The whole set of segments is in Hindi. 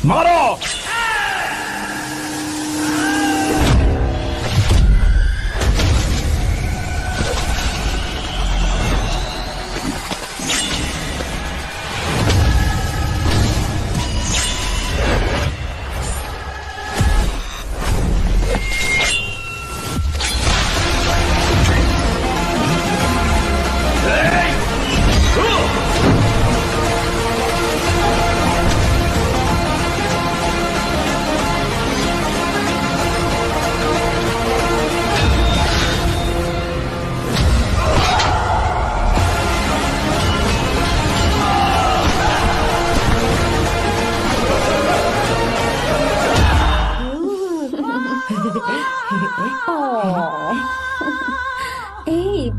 मारो।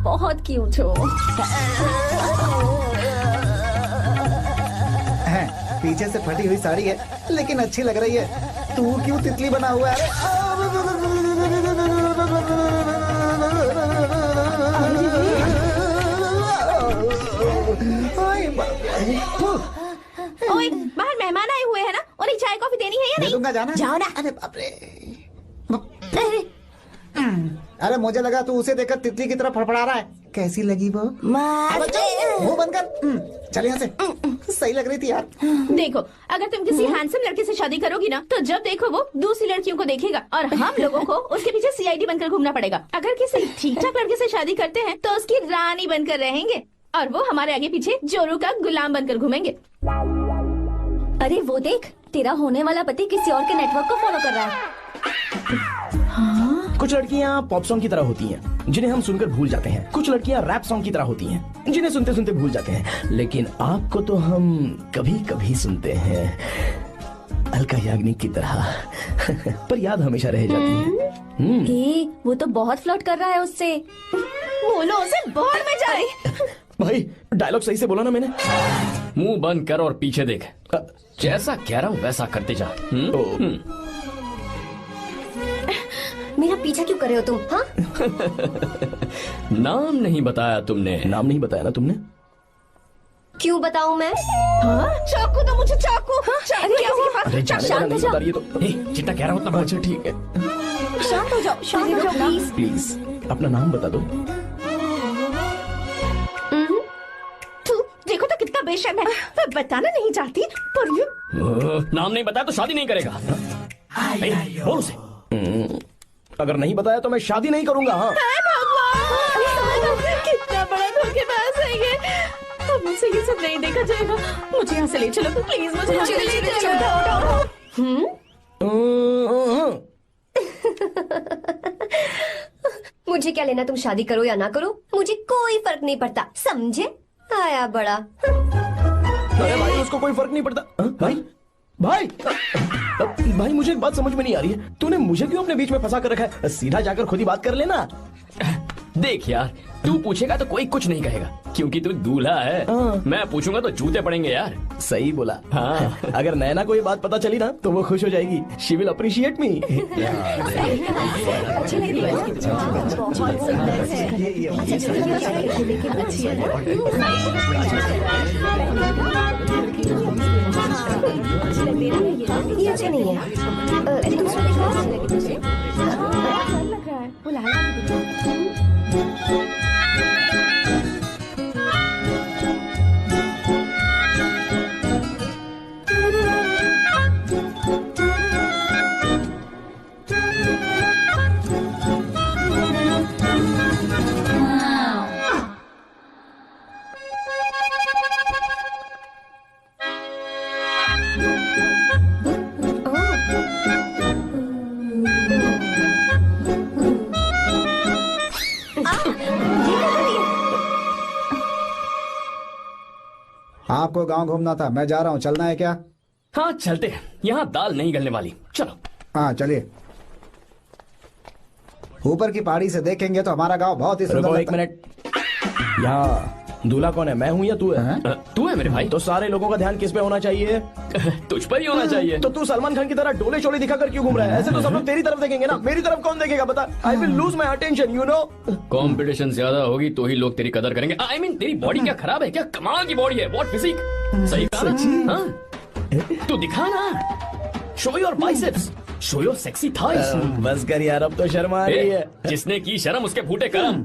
बहुत क्यूट हो। पीछे से फटी हुई साड़ी है लेकिन अच्छी लग रही है। तू क्यों तितली बना हुआ है? ओए, बाहर मेहमान आए हुए हैं ना, उन्हें चाय कॉफी देनी है या नहीं? दूंगा, जाना जाओ ना। अरे बाप रे। अरे मुझे लगा तू उसे देखकर तितली की तरफ फड़फड़ा रहा है। कैसी लगी वो? मुंह बंद कर। चल यहाँ से। सही लग रही थी यार। देखो, अगर तुम किसी हैंडसम लड़के से शादी करोगी ना, तो जब देखो वो दूसरी लड़कियों को देखेगा और हम लोगों को उसके पीछे सीआईडी बनकर घूमना पड़ेगा। अगर किसी ठीक ठाक लड़के से शादी करते हैं तो उसकी रानी बनकर रहेंगे और वो हमारे आगे पीछे जोरू का गुलाम बनकर घूमेंगे। अरे वो देख, तेरा होने वाला पति किसी और के नेटवर्क को फॉलो कर रहा है। कुछ लड़कियां पॉप सॉन्ग की तरह होती हैं, जिन्हें हम सुनकर भूल जाते हैं। कुछ लड़कियां रैप सॉन्ग की तरह होती हैं, जिन्हें सुनते सुनते भूल जाते हैं। लेकिन आपको तो हम कभी कभी सुनते हैं, अलका याग्निक की तरह। पर याद हमेशा रह जाती है। वो तो बहुत फ्लर्ट कर रहा है उससे। बोलो उसे बाहर में जाए। भाई डायलॉग सही से बोला ना मैंने? मुंह बंद कर और पीछे देख। जैसा कह रहा हूँ वैसा करते जा। मेरा पीछा क्यों कर रहे हो तुम? हाँ? नाम नहीं बताया तुमने। नाम नहीं बताया ना तुमने? क्यों बताऊं मैं? हाँ? चाकू दो मुझे, चाकू। अरे शांत हो जाओ। जितना कह रहा हूँ उतना। अच्छा ठीक है, शांत हो जाओ, शांत हो जाओ प्लीज। प्लीज अपना नाम बता दो। देखो तो कितना बेशर्म है। मैं बताना नहीं चाहती पर ये नाम नहीं बताया तो शादी नहीं करेगा। बोल उसे। अगर नहीं बताया तो मैं शादी नहीं करूंगा। हाँ भगवान, कितना बड़ा धोखेबाज है ये। अब मुझसे ये सब नहीं देखा जाएगा। मुझे यहाँ से ले चलो प्लीज, मुझे यहाँ से ले चलो। मुझे क्या लेना तुम शादी करो या ना करो, मुझे कोई फर्क नहीं पड़ता, समझे? आया बड़ा। अरे भाई उसको कोई फर्क नहीं पड़ता। भाई भाई भाई मुझे एक बात समझ में नहीं आ रही है, तूने मुझे क्यों अपने बीच में फंसा कर रखा है? सीधा जाकर खुद ही बात कर लेना। देख यार, तू पूछेगा तो कोई कुछ नहीं कहेगा क्योंकि तू दूल्हा है। मैं पूछूंगा तो जूते पड़ेंगे यार। सही बोला। हाँ। अगर नैना को ये बात पता चली ना तो वो खुश हो जाएगी। शी विल अप्रिशिएट मी। ये अच्छा नहीं है। दूसरा आपको गांव घूमना था, मैं जा रहा हूँ, चलना है क्या? हाँ चलते हैं, यहाँ दाल नहीं गलने वाली। चलो। हाँ चलिए। ऊपर की पहाड़ी से देखेंगे तो हमारा गांव बहुत ही सुंदर एक लगता है। मिनट, यहाँ दूल्हा कौन है, मैं हूँ या तू है? तू है मेरे भाई। तो सारे लोगों का ध्यान किस पे होना चाहिए? तुझ पर ही होना चाहिए। तो तू सलमान खान की तरह डोले शोले दिखाकर क्यों घूम रहा है? ऐसे तो सब लोग तेरी तरफ देखेंगे ना, मेरी तरफ कौन देखेगा बता? I will lose my attention, you know. Competition ज्यादा होगी तो ही लोग तेरी कदर करेंगे। आई मीन तेरी बॉडी क्या खराब है क्या? कमाल की बॉडी है, व्हाट फिजिक। सही कहा ना? हाँ? तू दिखा ना। Show your biceps, show your sexy thighs. बस कर यार, अब तो शर्मा आ रही है। जिसने की शर्म उसके फूटे करम।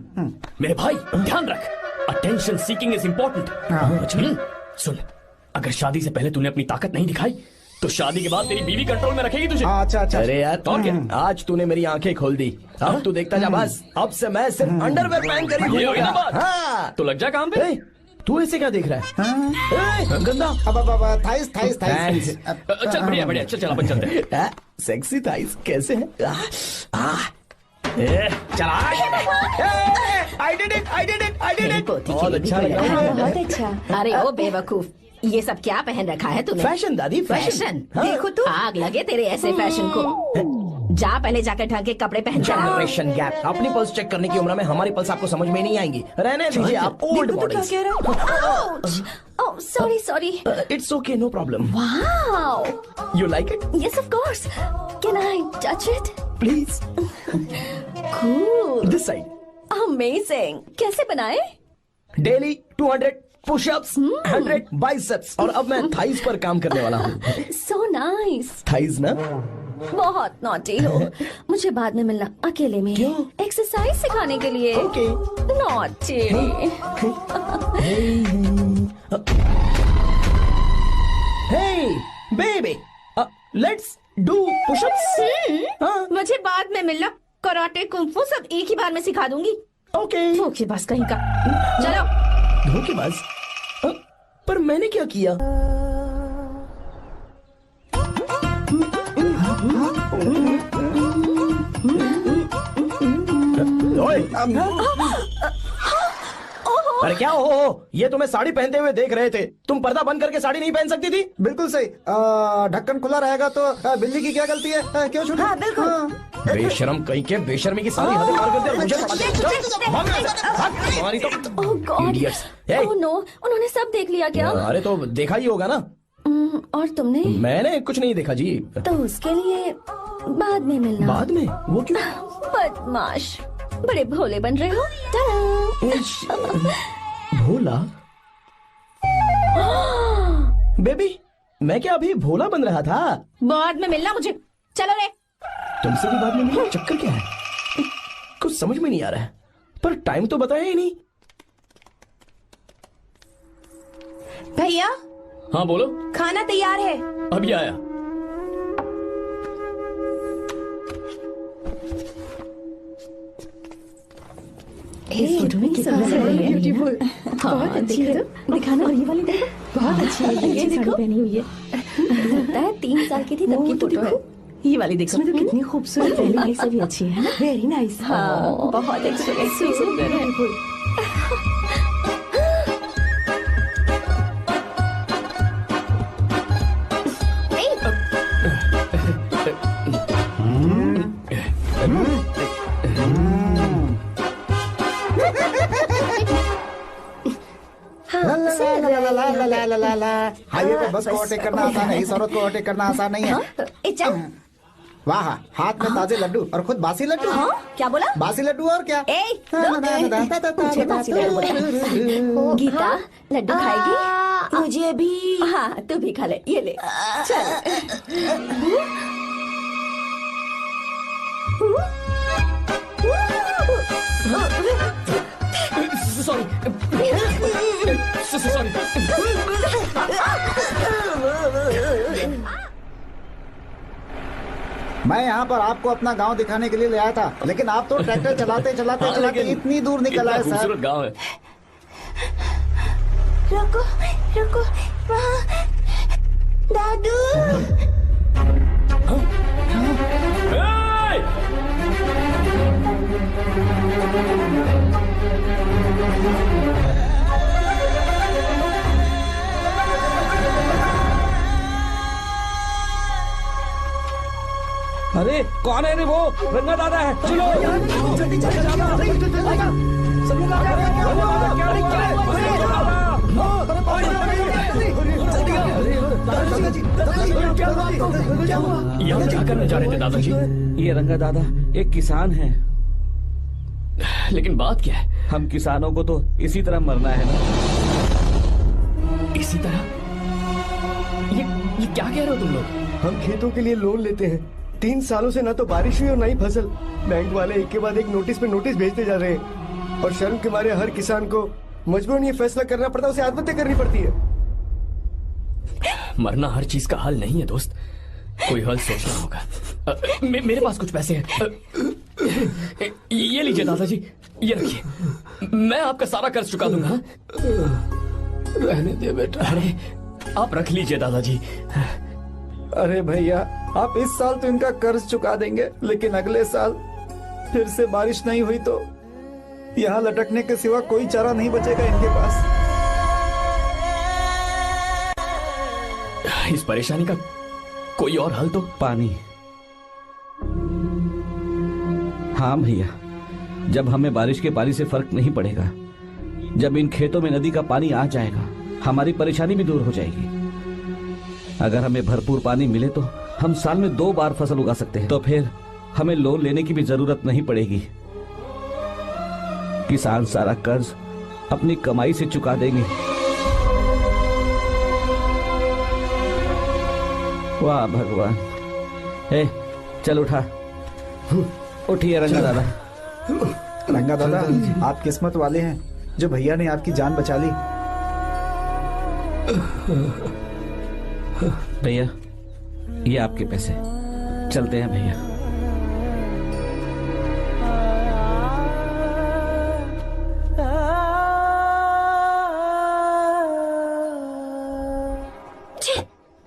मेरे भाई ध्यान रख, अटेंशन सीकिंग इज इम्पोर्टेंट। सुन, अगर शादी से पहले तूने अपनी ताकत नहीं दिखाई तो शादी के बाद तेरी बीवी कंट्रोल में रखेगी तुझे। अच्छा अच्छा। अरे यार, और क्या? आज तूने मेरी आंखें खोल दी। अब तू देखता जा बस, अब से मैं सिर्फ अंडरवेयर पहन कर ही ये हुई ना घूमूंगा। बात? हाँ। तो लग जा काम पे। ए, तू ऐसे क्या देख रहा है? ए, गंदा। अब थाइस थाइस थाइस। चल बढ़िया बढ़िया, चल अपन चलते हैं। सेक्सी थाइस कैसे है? चला। I did it. पोती बहुत के अच्छा लिए लगा। हाँ, बहुत अच्छा। अरे ओ बेवकूफ, ये सब क्या पहन रखा है तूने? फैशन दादी, फैशन। हाँ। देखो तू, आग लगे तेरे ऐसे फैशन को। जा पहले जाकर ढंग के कपड़े पहन कर आ। Generation gap. अपनी पल्स चेक करने की उम्र में हमारी पल्स आपको समझ में नहीं आएंगी। रहने दीजिए, आप old bodies. Oh sorry sorry. It's okay, no problem. Wow. You like it? Yes of course. Can I touch it? Please. Cool. This side. Amazing. कैसे बनाए? डेली 200 पुशअप्स, 100 बाइसेप्स, और अब मैं थाइस पर काम करने वाला हूँ। So nice. थाइस ना? बहुत नॉटी हो। मुझे बाद में मिलना अकेले में। क्यों? एक्सरसाइज सिखाने के लिए। Okay. Naughty. Hey baby, let's do pushups. हाँ, मुझे बाद में मिलना। कराटे कुंफू सब एक ही बार में सिखा दूंगी। ओके। धोखेबाज कहीं का। चलो। धोखेबाज? पर मैंने क्या किया? ओए! अरे क्या हो? ये तुम्हें साड़ी पहनते हुए देख रहे थे। तुम पर्दा बंद करके साड़ी नहीं पहन सकती थी? बिल्कुल सही। ढक्कन खुला रहेगा तो बिल्ली की क्या गलती है? क्यों छूटी? हाँ, बिल्कुल। बेशरम कहीं के, बेशर्मी की सारी हदें पार कर दी और मुझे पता नहीं। भाग यहाँ से, भाग। तुम्हारी तो oh god. Idiots. Hey. Oh no, उन्होंने सब देख लिया क्या? अरे तो देखा ही होगा ना। और तुमने? मैंने कुछ नहीं देखा जी। तो उसके लिए बाद में मिलना। बाद में? वो क्यों? बदमाश, बड़े भोले बन रहे हो। टाटा। भोला? बेबी, मैं क्या अभी भोला बन रहा था? बाद में मिलना मुझे। चलो रे। तुमसे भी बाद में मिलना? चक्कर क्या है? कुछ समझ में नहीं आ रहा है। पर टाइम तो बताया ही नहीं। भैया, हाँ बोलो। खाना तैयार है। अभी आया। इस फोटो में कितना ब्यूटीफुल। बहुत अच्छी है। दिखाना। और ये वाली देखो, बहुत अच्छी है। ये देखो, पहनी हुई है। लगता है 3 साल की थी तब की फोटो है। ये वाली देखो, इसमें तो कितनी खूबसूरत है। नाइस, भी अच्छी है ना? Very nice. हाँ, बहुत अच्छी। सुंदर है। हाईवे पे बस को ओवरटेक करना आसान है, इस औरत को ओवरटेक करना आसान नहीं है। वाह, हाथ में ताजे लड्डू और खुद बासी लड्डू। हाँ, क्या बोला? बासी लड्डू और क्या? मुझे बासी लड्डू बोला। गीता, लड्डू खाएगी? मुझे भी। हाँ, तू भी खा ले। ये ले। चल। Sorry sorry. मैं यहाँ पर आपको अपना गांव दिखाने के लिए ले आया था, लेकिन आप तो ट्रैक्टर चलाते चलाते हाँ, चलाते लेकिन इतनी दूर निकल इतना आए सर। खूबसूरत गांव है। रुको, रुको, वहाँ दादू। अरे कौन है रे? वो रंगा दादा है। चलो जल्दी चलो। यहाँ क्या करने जा रहे थे दादाजी? ये रंगा दादा एक किसान है। लेकिन बात क्या है? हम किसानों को तो इसी तरह मरना है ना। इसी तरह? ये क्या कह रहे हो तुम लोग? हम खेतों के लिए लोन लेते हैं। 3 सालों से ना तो बारिश हुई और ना ही फसल। बैंक वाले एक के बाद एक नोटिस पे नोटिस भेजते जा रहे हैं और शर्म के मारे हर किसान को मजबूरन ये फैसला करना पड़ता है, उसे आत्महत्या करनी पड़ती है। मरना हर चीज का हल नहीं है दोस्त, कोई हल सोचना होगा। मेरे पास कुछ पैसे हैं। ये लीजिए दादाजी, ये रखिए, मैं आपका सारा कर्ज चुका दूंगा। रहने दे बेटा। अरे आप रख लीजिए दादाजी। अरे भैया, आप इस साल तो इनका कर्ज चुका देंगे, लेकिन अगले साल फिर से बारिश नहीं हुई तो यहाँ लटकने के सिवा कोई चारा नहीं बचेगा इनके पास। इस परेशानी का कोई और हल तो? पानी। हाँ भैया, जब हमें बारिश के पानी से फर्क नहीं पड़ेगा, जब इन खेतों में नदी का पानी आ जाएगा, हमारी परेशानी भी दूर हो जाएगी। अगर हमें भरपूर पानी मिले तो हम साल में 2 बार फसल उगा सकते हैं, तो फिर हमें लोन लेने की भी जरूरत नहीं पड़ेगी। किसान सारा कर्ज अपनी कमाई से चुका देंगे। वाह भगवान। ए, चल उठा, उठिए रंगा दादा। रंगा दादा, आप किस्मत वाले हैं जो भैया ने आपकी जान बचा ली। भैया, ये आपके पैसे, चलते हैं भैया। छे,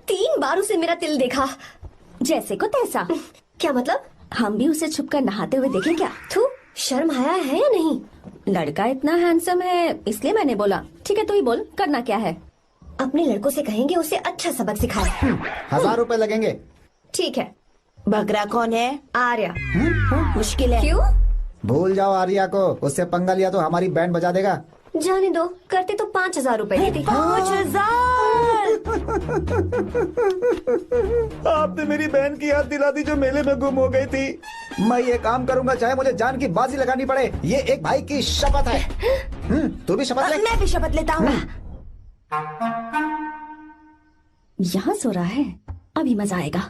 3 बार उसे मेरा तिल देखा। जैसे को तैसा। क्या मतलब? हम भी उसे छुपकर नहाते हुए देखें क्या? थू, शर्म आया है या नहीं? लड़का इतना हैंडसम है इसलिए मैंने बोला। ठीक है, तू ही बोल, करना क्या है? अपने लड़कों से कहेंगे उसे अच्छा सबक सिखाए। 1000 रुपए लगेंगे। ठीक है। बकरा कौन है? आर्या। मुश्किल है। क्यों? भूल जाओ आर्या को, उससे पंगा लिया तो हमारी बैंड बजा देगा। जाने दो, करते तो 5000 रुपए देते। 5000। आपने मेरी बहन की याद दिला दी जो मेले में गुम हो गई थी। मैं ये काम करूंगा चाहे मुझे जान की बाजी लगानी पड़े। ये एक भाई की शपथ है। तू भी शपथ ले। मैं भी शपथ लेता हूँ। यहाँ सो रहा है, अभी मजा आएगा।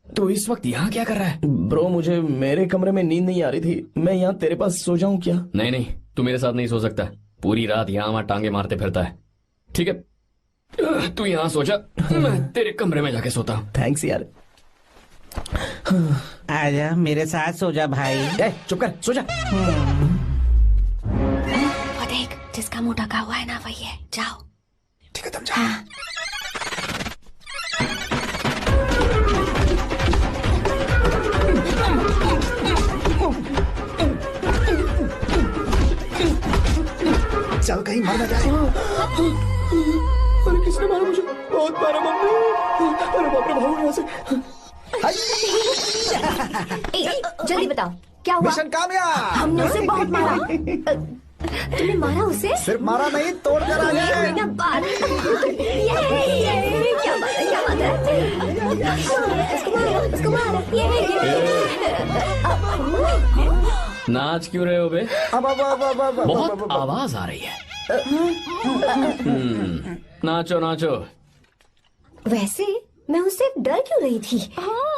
तो इस वक्त यहाँ क्या कर रहा है? ब्रो, मुझे मेरे कमरे में नींद नहीं आ रही थी। मैं यहाँ तेरे पास सो जाऊं क्या? नहीं नहीं, तू मेरे साथ नहीं सो सकता। पूरी रात यहाँ वहाँ टांगे मारते फिरता है। ठीक है, तू यहाँ सो जा, मैं तेरे कमरे में जाके सोता हूँ। थैंक्स यार। आजा मेरे साथ सो जा भाई। ए, चुप कर, सो जा। वो देख, जिसका मुंह ढका हुआ है ना वही है। जाओ। ठीक है, तुम जाओ। चल कहीं मर न जाए। अरे किसने मारा मुझे? बहुत मारा मम्मी। अरे बाप रे, भागो यहाँ से। जल्दी बताओ क्या हुआ? मिशन कामयाब। हमने उसे बहुत मारा। तुमने मारा उसे? सिर्फ मारा नहीं, तोड़ कर आ ये हुई गए। ना बात। ये क्या बात है? क्या बात है? उसको मारो। नाच क्यों रहे हो बे? अब बहुत आवाज आ रही है। नाचो नाचो। वैसे मैं उससे डर क्यों रही थी?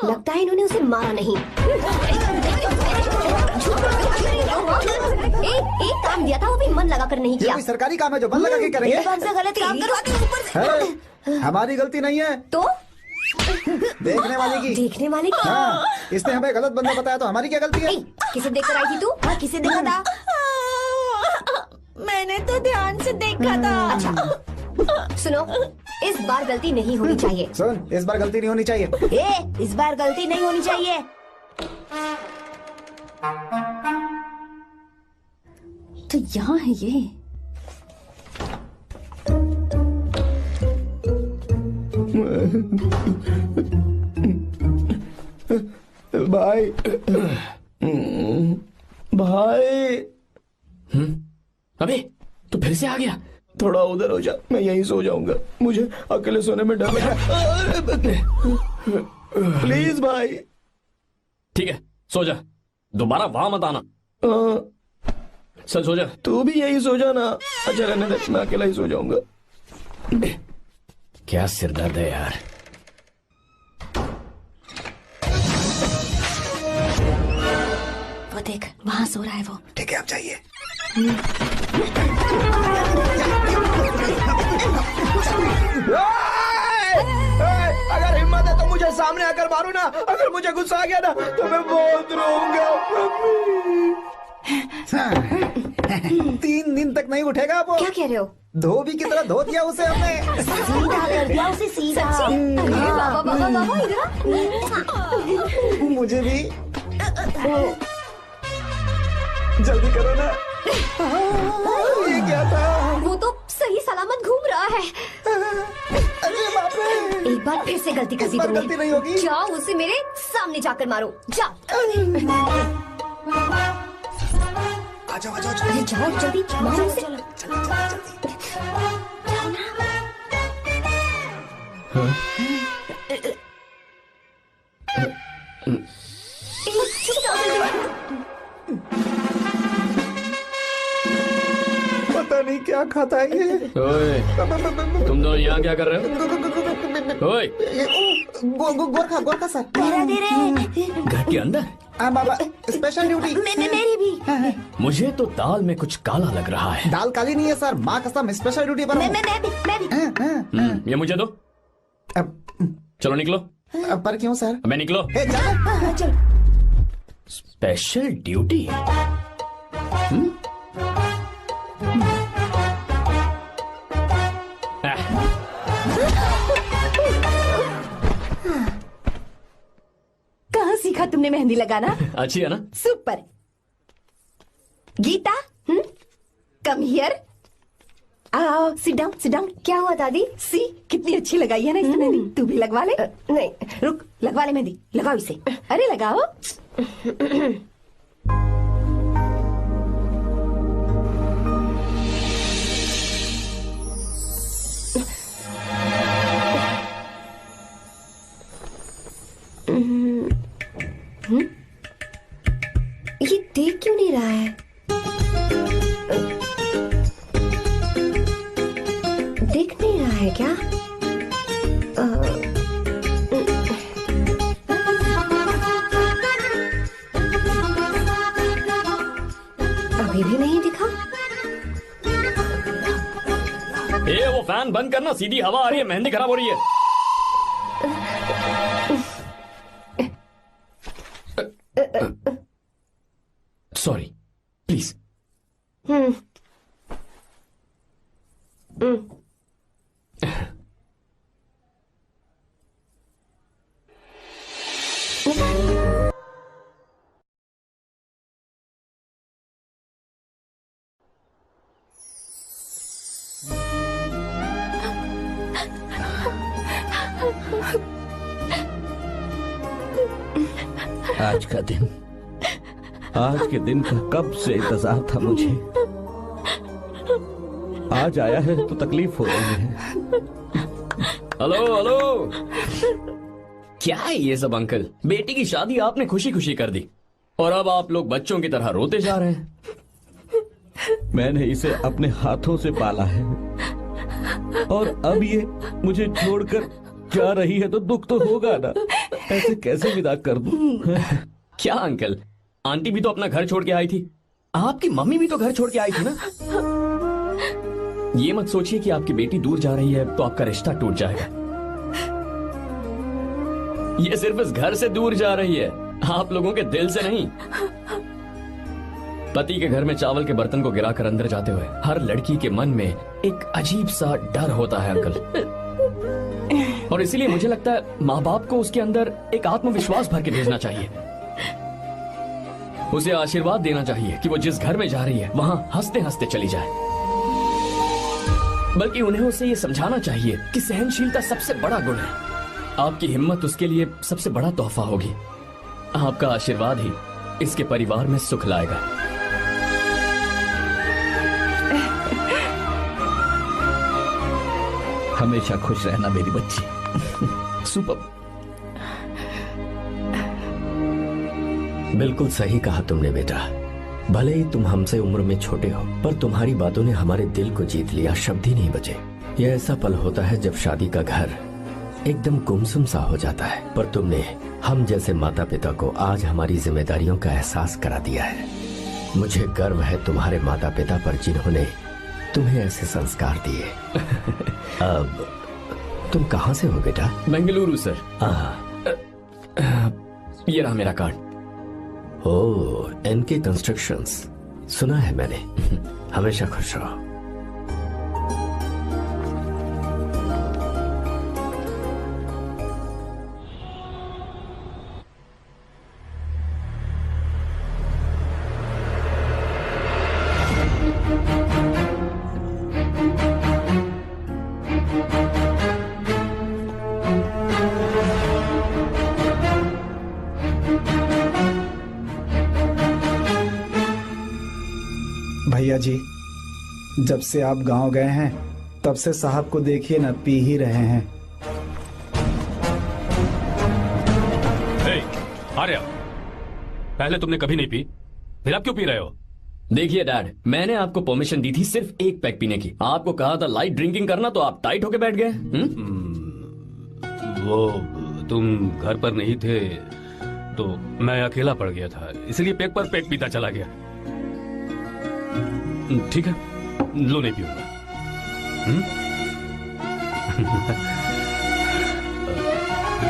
लगता है इन्होंने उसे मारा नहीं। एक काम दिया था वो भी मन लगा कर नहीं ये किया। कोई सरकारी काम है जो मन लगा के करेंगे? एक बार से गलत काम करवाते हो ऊपर से। है, हमारी गलती नहीं है, तो देखने वाले की। देखने वाले की। हाँ, इसने हमें गलत बंदा बताया तो हमारी क्या गलती है? किसे देखकर आई थी तू? हाँ, किसे देखा था? मैंने तो ध्यान से देखा था। अच्छा सुनो, इस बार गलती नहीं होनी चाहिए। सुन, इस बार गलती नहीं होनी चाहिए। इस बार गलती नहीं होनी चाहिए। तो यहाँ है ये। भाई, भाई। अबे तू फिर से आ गया? थोड़ा उधर हो जा, मैं यहीं सो जाऊंगा। मुझे अकेले सोने में डर लग रहा है। प्लीज भाई। ठीक है, सो जा, दोबारा वहां मत आना। चल सो जा। तू भी यही सो जा ना। अच्छा रहने दे, मैं अकेला ही सो जाऊंगा। क्या सिरदर्द है यार। वो देख वहाँ सो रहा है वो। ठीक है, आप जाइए। अगर हिम्मत है तो मुझे सामने आकर मारो ना। अगर मुझे गुस्सा आ गया ना तो मैं बहुत रोऊंगा। 3 दिन तक नहीं उठेगा वो। क्या कह रहे हो? धोबी की तरह धो दिया उसे हमने। सीधा कर दिया उसे, सीधा। अरे बाबा बाबा बाबा इधर। मुझे भी जल्दी करो ना। ये क्या था? वो तो सही सलामत घूम रहा है। अरे बाप रे। एक बार फिर से गलती कर दी इस बार तुमने। गलती नहीं होगी। जाओ उसे मेरे सामने जाकर मारो, जाओ। आ जाओ आ जाओ। अरे जाओ जल्दी मारो उसे। चुप जाओ जल्दी। पता नहीं क्या खाता है ये। ओए, तुम दोनों यहाँ क्या कर रहे हो? ओए, गोरखा गोरखा सर। धीरे धीरे। घर के अंदर? बाबा स्पेशल ड्यूटी। मेरी भी। मुझे तो दाल में कुछ काला लग रहा है। दाल काली नहीं है सर, माँ कसम स्पेशल ड्यूटी पर हूँ। मैं भी। ये मुझे दो। चलो निकलो। पर क्यों सर? मैं निकलो। ए, चलो। चल। Special duty? कहाँ सीखा तुमने मेहंदी लगाना? अच्छी है ना? सुपर। Geeta, come here. आओ, सिट डाउन, सिट डाउन। क्या हुआ दादी? सी कितनी अच्छी लगाई है ना इसने मेहंदी। तू भी लगवा ले। नहीं। रुक, लगवा ले मेहंदी। लगाओ इसे। अरे लगाओ। ये देख क्यों नहीं रहा है? देख नहीं रहा है क्या? अभी भी नहीं दिखा। ए, वो फैन बंद करना, सीधी हवा आ रही है, मेहंदी खराब हो रही है। Sorry, please. आज के दिन का कब से इंतजार था मुझे। आज आया है तो तकलीफ हो रही है। हेलो हेलो, क्या है ये सब अंकल? बेटी की शादी आपने खुशी खुशी कर दी और अब आप लोग बच्चों की तरह रोते जा रहे हैं। मैंने इसे अपने हाथों से पाला है और अब ये मुझे छोड़कर जा रही है तो दुख तो होगा ना। ऐसे कैसे विदा कर दूं? क्या अंकल, आंटी भी तो अपना घर छोड़ के आई थी, आपकी मम्मी भी तो घर छोड़ के आई थी ना। ये मत सोचिए कि आपकी बेटी दूर जा रही है तो आपका रिश्ता टूट जाएगा। ये सिर्फ इस घर से दूर जा रही है, आप लोगों के दिल से नहीं। पति के घर में चावल के बर्तन को गिराकर अंदर जाते हुए हर लड़की के मन में एक अजीब सा डर होता है अंकल, और इसीलिए मुझे लगता है माँ बाप को उसके अंदर एक आत्मविश्वास भर के भेजना चाहिए। उसे आशीर्वाद देना चाहिए कि वो जिस घर में जा रही है वहां हंसते हंसते चली जाए। बल्कि उन्हें उसे ये समझाना चाहिए कि सहनशीलता सबसे बड़ा गुण है। आपकी हिम्मत उसके लिए सबसे बड़ा तोहफा होगी। आपका आशीर्वाद ही इसके परिवार में सुख लाएगा। हमेशा खुश रहना मेरी बच्ची। सुपर। बिल्कुल सही कहा तुमने बेटा। भले ही तुम हमसे उम्र में छोटे हो, पर तुम्हारी बातों ने हमारे दिल को जीत लिया, शब्द ही नहीं बचे। यह ऐसा पल होता है जब शादी का घर एकदम गुमसुम सा हो जाता है, पर तुमने हम जैसे माता पिता को आज हमारी जिम्मेदारियों का एहसास करा दिया है। मुझे गर्व है तुम्हारे माता पिता पर जिन्होंने तुम्हें ऐसे संस्कार दिए। अब तुम कहाँ से हो बेटा? बेंगलुरु सर। ये रहा मेरा कार्ड। ओह, एनके कंस्ट्रक्शंस, सुना है मैंने। हमेशा खुश रहो। भैया जी, जब से आप गांव गए हैं तब से साहब को देखिए ना, पी ही रहे हैं। आर्या, पहले तुमने कभी नहीं पी, फिर अब क्यों पी रहे हो? देखिए डैड, मैंने आपको परमिशन दी थी सिर्फ एक पैक पीने की। आपको कहा था लाइट ड्रिंकिंग करना, तो आप टाइट होके बैठ गए। वो तुम घर पर नहीं थे तो मैं अकेला पड़ गया था, इसलिए पेक पर पेक पीता चला गया। ठीक है, लो नहीं पीऊंगा।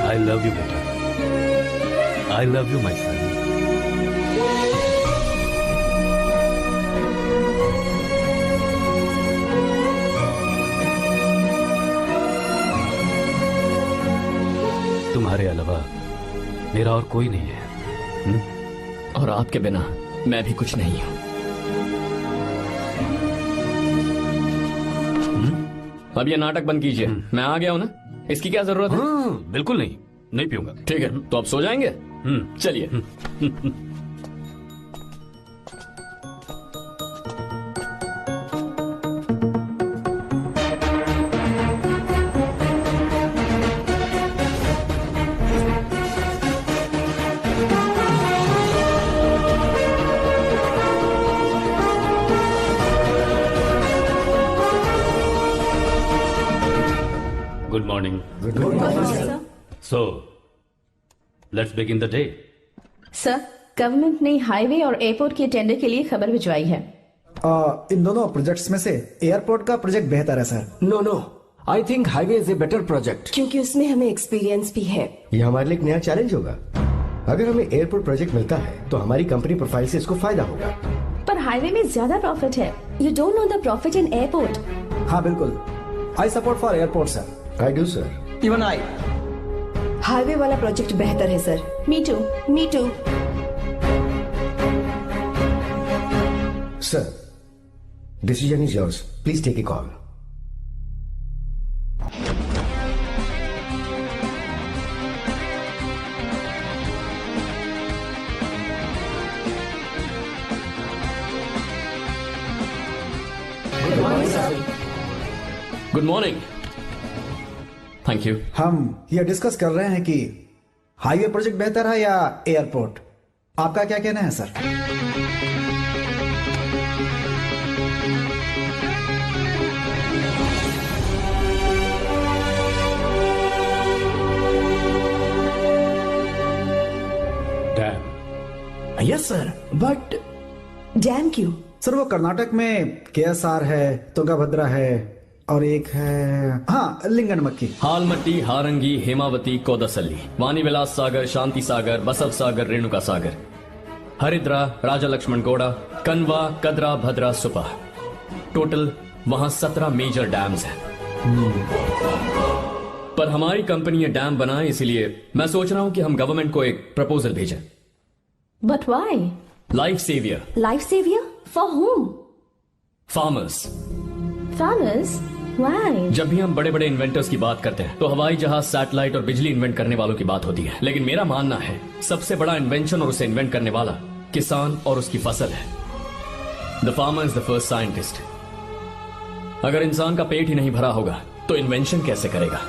आई लव यू बेटा, आई लव यू माई सन। तुम्हारे अलावा मेरा और कोई नहीं है। और आपके बिना मैं भी कुछ नहीं हूं। अब ये नाटक बंद कीजिए। मैं आ गया हूं ना, इसकी क्या जरूरत है? बिल्कुल नहीं, नहीं पीऊंगा। ठीक है, तो आप सो जाएंगे? चलिए। Good morning. Good morning, sir. So, let's begin the day. Sir, government ने हाईवे और एयरपोर्ट के टेंडर के लिए खबर भिजवाई है। इन दोनों प्रोजेक्ट्स में से एयरपोर्ट का प्रोजेक्ट बेहतर है sir. No no, I think highway is a better project, क्योंकि उसमें हमें एक्सपीरियंस भी है। ये हमारे लिए एक नया चैलेंज होगा। अगर हमें एयरपोर्ट प्रोजेक्ट मिलता है तो हमारी कंपनी प्रोफाइल से इसको फायदा होगा। पर हाईवे में ज्यादा प्रॉफिट है। You don't know the profit in airport. हाँ बिल्कुल, I support for airport sir. I do sir. Even I. Highway वाला प्रोजेक्ट बेहतर है sir. Me too, me too. Sir, decision is yours, please take a call. Good morning. Thank you. हम ये डिस्कस कर रहे हैं कि हाईवे प्रोजेक्ट बेहतर है या एयरपोर्ट। आपका क्या कहना है sir? Dam. Yes sir, but dam क्यों? सर वो कर्नाटक में केएसआर है, तुंगाभद्रा है और एक है हाँ लिंगनमक्की। हालमट्टी, हारंगी, हेमावती, कोदसल्ली, वानी विलास सागर, शांति सागर, बसव सागर, रेणुका सागर, हरिद्रा, राजा लक्ष्मण गौड़ा, कनवा, कदरा, भद्रा, सुपा। टोटल वहां 17 मेजर डैम्स हैं। पर हमारी कंपनी ये डैम बनाए, इसलिए मैं सोच रहा हूं कि हम गवर्नमेंट को एक प्रपोजल भेजें। But why? Life saviour. Life saviour for home? Farmers. Farmers? Why? जब भी हम बड़े बड़े इन्वेंटर्स की बात करते हैं तो हवाई जहाज, सैटेलाइट और बिजली इन्वेंट करने वालों की बात होती है, लेकिन मेरा मानना है सबसे बड़ा इन्वेंशन और उसे इन्वेंट करने वाला किसान और उसकी फसल है। The farmer is the first scientist. अगर इंसान का पेट ही नहीं भरा होगा तो इन्वेंशन कैसे करेगा?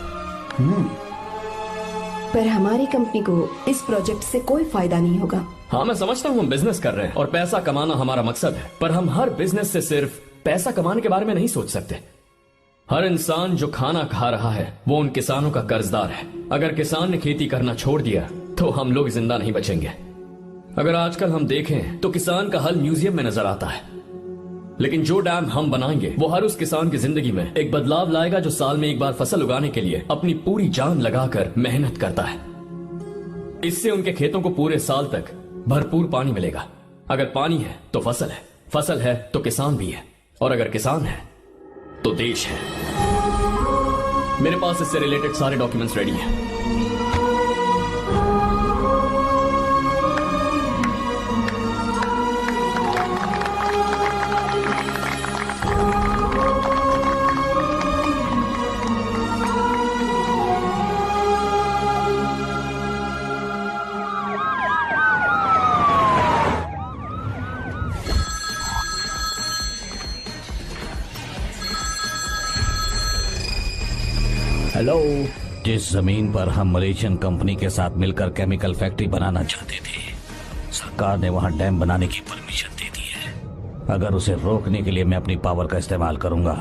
पर हमारी कंपनी को इस प्रोजेक्ट से कोई फायदा नहीं होगा। हाँ, मैं समझता हूँ हम बिजनेस कर रहे हैं और पैसा कमाना हमारा मकसद है, पर हम हर बिजनेस से सिर्फ पैसा कमाने के बारे में नहीं सोच सकते। हर इंसान जो खाना खा रहा है वो उन किसानों का कर्जदार है। अगर किसान ने खेती करना छोड़ दिया तो हम लोग जिंदा नहीं बचेंगे। अगर आजकल हम देखें तो किसान का हल म्यूजियम में नजर आता है, लेकिन जो डैम हम बनाएंगे वो हर उस किसान की जिंदगी में एक बदलाव लाएगा जो साल में एक बार फसल उगाने के लिए अपनी पूरी जान लगाकर मेहनत करता है। इससे उनके खेतों को पूरे साल तक भरपूर पानी मिलेगा। अगर पानी है तो फसल है तो किसान भी है, और अगर किसान है तो देश है। मेरे पास इससे रिलेटेड सारे डॉक्यूमेंट्स रेडी हैं। हेलो। जिस जमीन पर हम मलेशियन कंपनी के साथ मिलकर केमिकल फैक्ट्री बनाना चाहते थे, सरकार ने वहां डैम बनाने की परमिशन दे दी है। अगर उसे रोकने के लिए मैं अपनी पावर का इस्तेमाल करूंगा,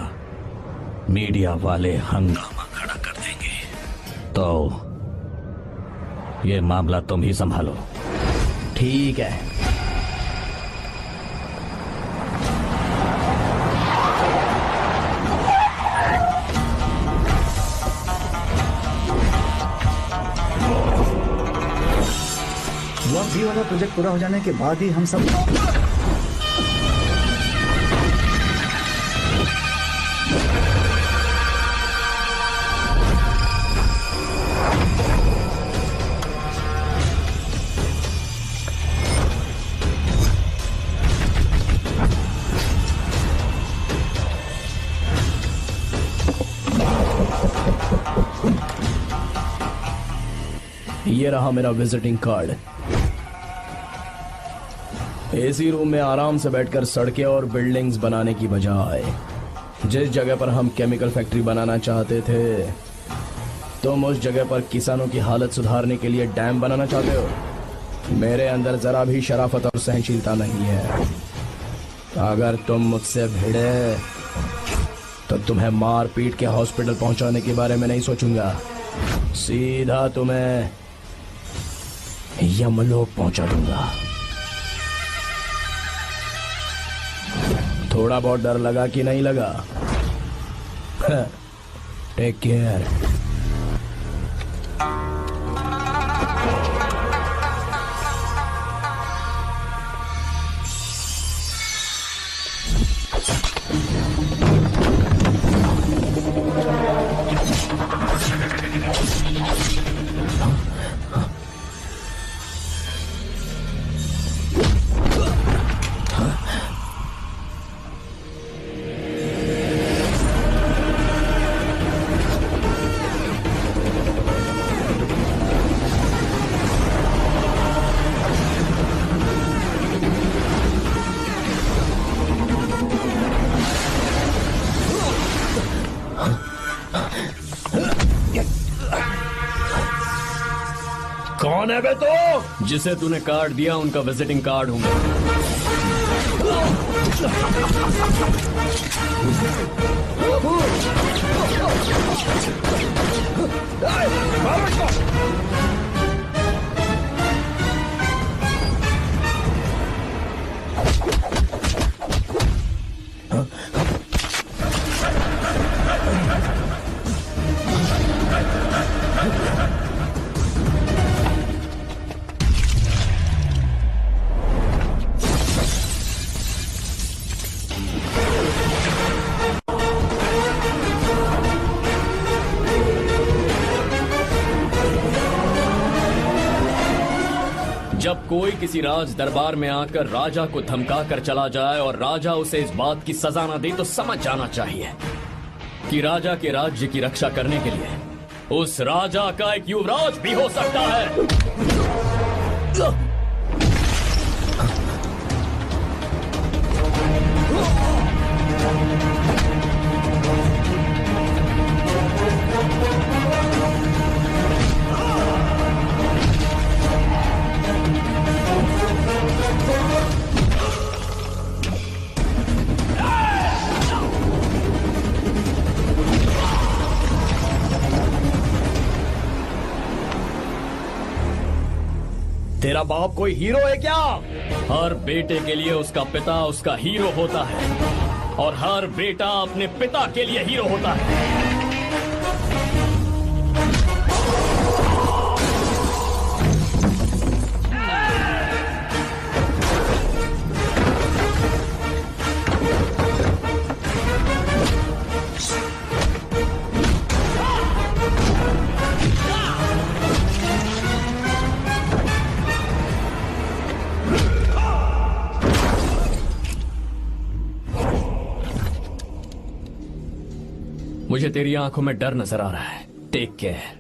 मीडिया वाले हंगामा खड़ा कर देंगे। तो ये मामला तुम ही संभालो। ठीक है। ये वाला प्रोजेक्ट पूरा हो जाने के बाद ही हम सब ये रहा मेरा विजिटिंग कार्ड। एसी रूम में आराम से बैठकर सड़कें और बिल्डिंग्स बनाने की बजाय जिस जगह पर हम केमिकल फैक्ट्री बनाना चाहते थे, तुम उस जगह पर किसानों की हालत सुधारने के लिए डैम बनाना चाहते हो। मेरे अंदर जरा भी शराफत और सहनशीलता नहीं है। अगर तुम मुझसे भिड़े तो तुम्हें मार पीट के हॉस्पिटल पहुंचाने के बारे में नहीं सोचूंगा, सीधा तुम्हें यमलोक पहुंचा दूंगा। थोड़ा बहुत डर लगा कि नहीं लगा? Take care. कौन है बे तो? जिसे तूने कार्ड दिया उनका विजिटिंग कार्ड हूं मैं। जब कोई किसी राज दरबार में आकर राजा को धमका कर चला जाए और राजा उसे इस बात की सजा न दे, तो समझ जाना चाहिए कि राजा के राज्य की रक्षा करने के लिए उस राजा का एक युवराज भी हो सकता है। तेरा बाप कोई हीरो है क्या? हर बेटे के लिए उसका पिता उसका हीरो होता है और हर बेटा अपने पिता के लिए हीरो होता है। मुझे तेरी आंखों में डर नजर आ रहा है। Take care.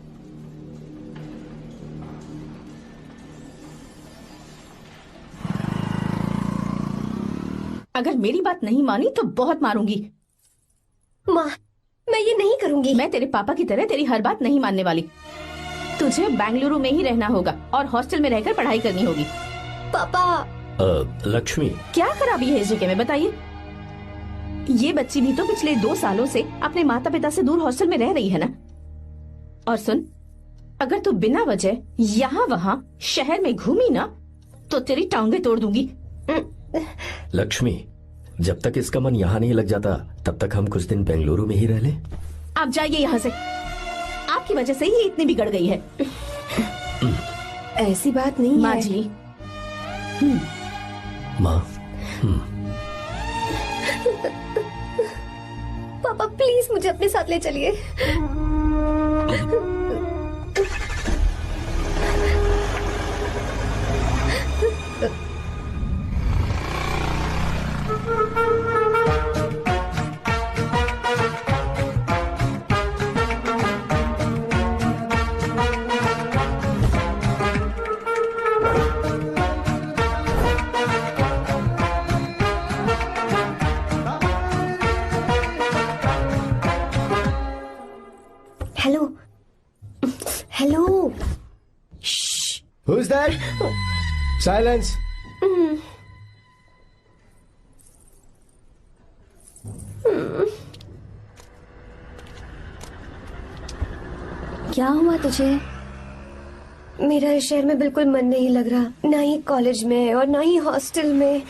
अगर मेरी बात नहीं मानी तो बहुत मारूंगी। माँ, मैं ये नहीं करूंगी। मैं तेरे पापा की तरह तेरी हर बात नहीं मानने वाली। तुझे बेंगलुरु में ही रहना होगा और हॉस्टल में रहकर पढ़ाई करनी होगी। पापा। लक्ष्मी, क्या खराबी है इस जगह में, बताइए? ये बच्ची भी तो पिछले 2 सालों से अपने माता पिता से दूर हॉस्टल में रह रही है ना। और सुन, अगर तू बिना वजह यहाँ वहाँ शहर में घूमी ना तो तेरी टांगे तोड़ दूंगी। लक्ष्मी, जब तक इसका मन यहाँ नहीं लग जाता तब तक हम कुछ दिन बेंगलुरु में ही रह लें। आप जाइए यहाँ से। आपकी वजह से ही इतनी बिगड़ गई है। ऐसी बात नहीं माँ है। जी। माँ, पापा प्लीज मुझे अपने साथ ले चलिए। Hello hello. Who's that? Silence. क्या हुआ तुझे? मेरा इस शहर में बिल्कुल मन नहीं लग रहा, ना ही कॉलेज में और ना ही हॉस्टल में।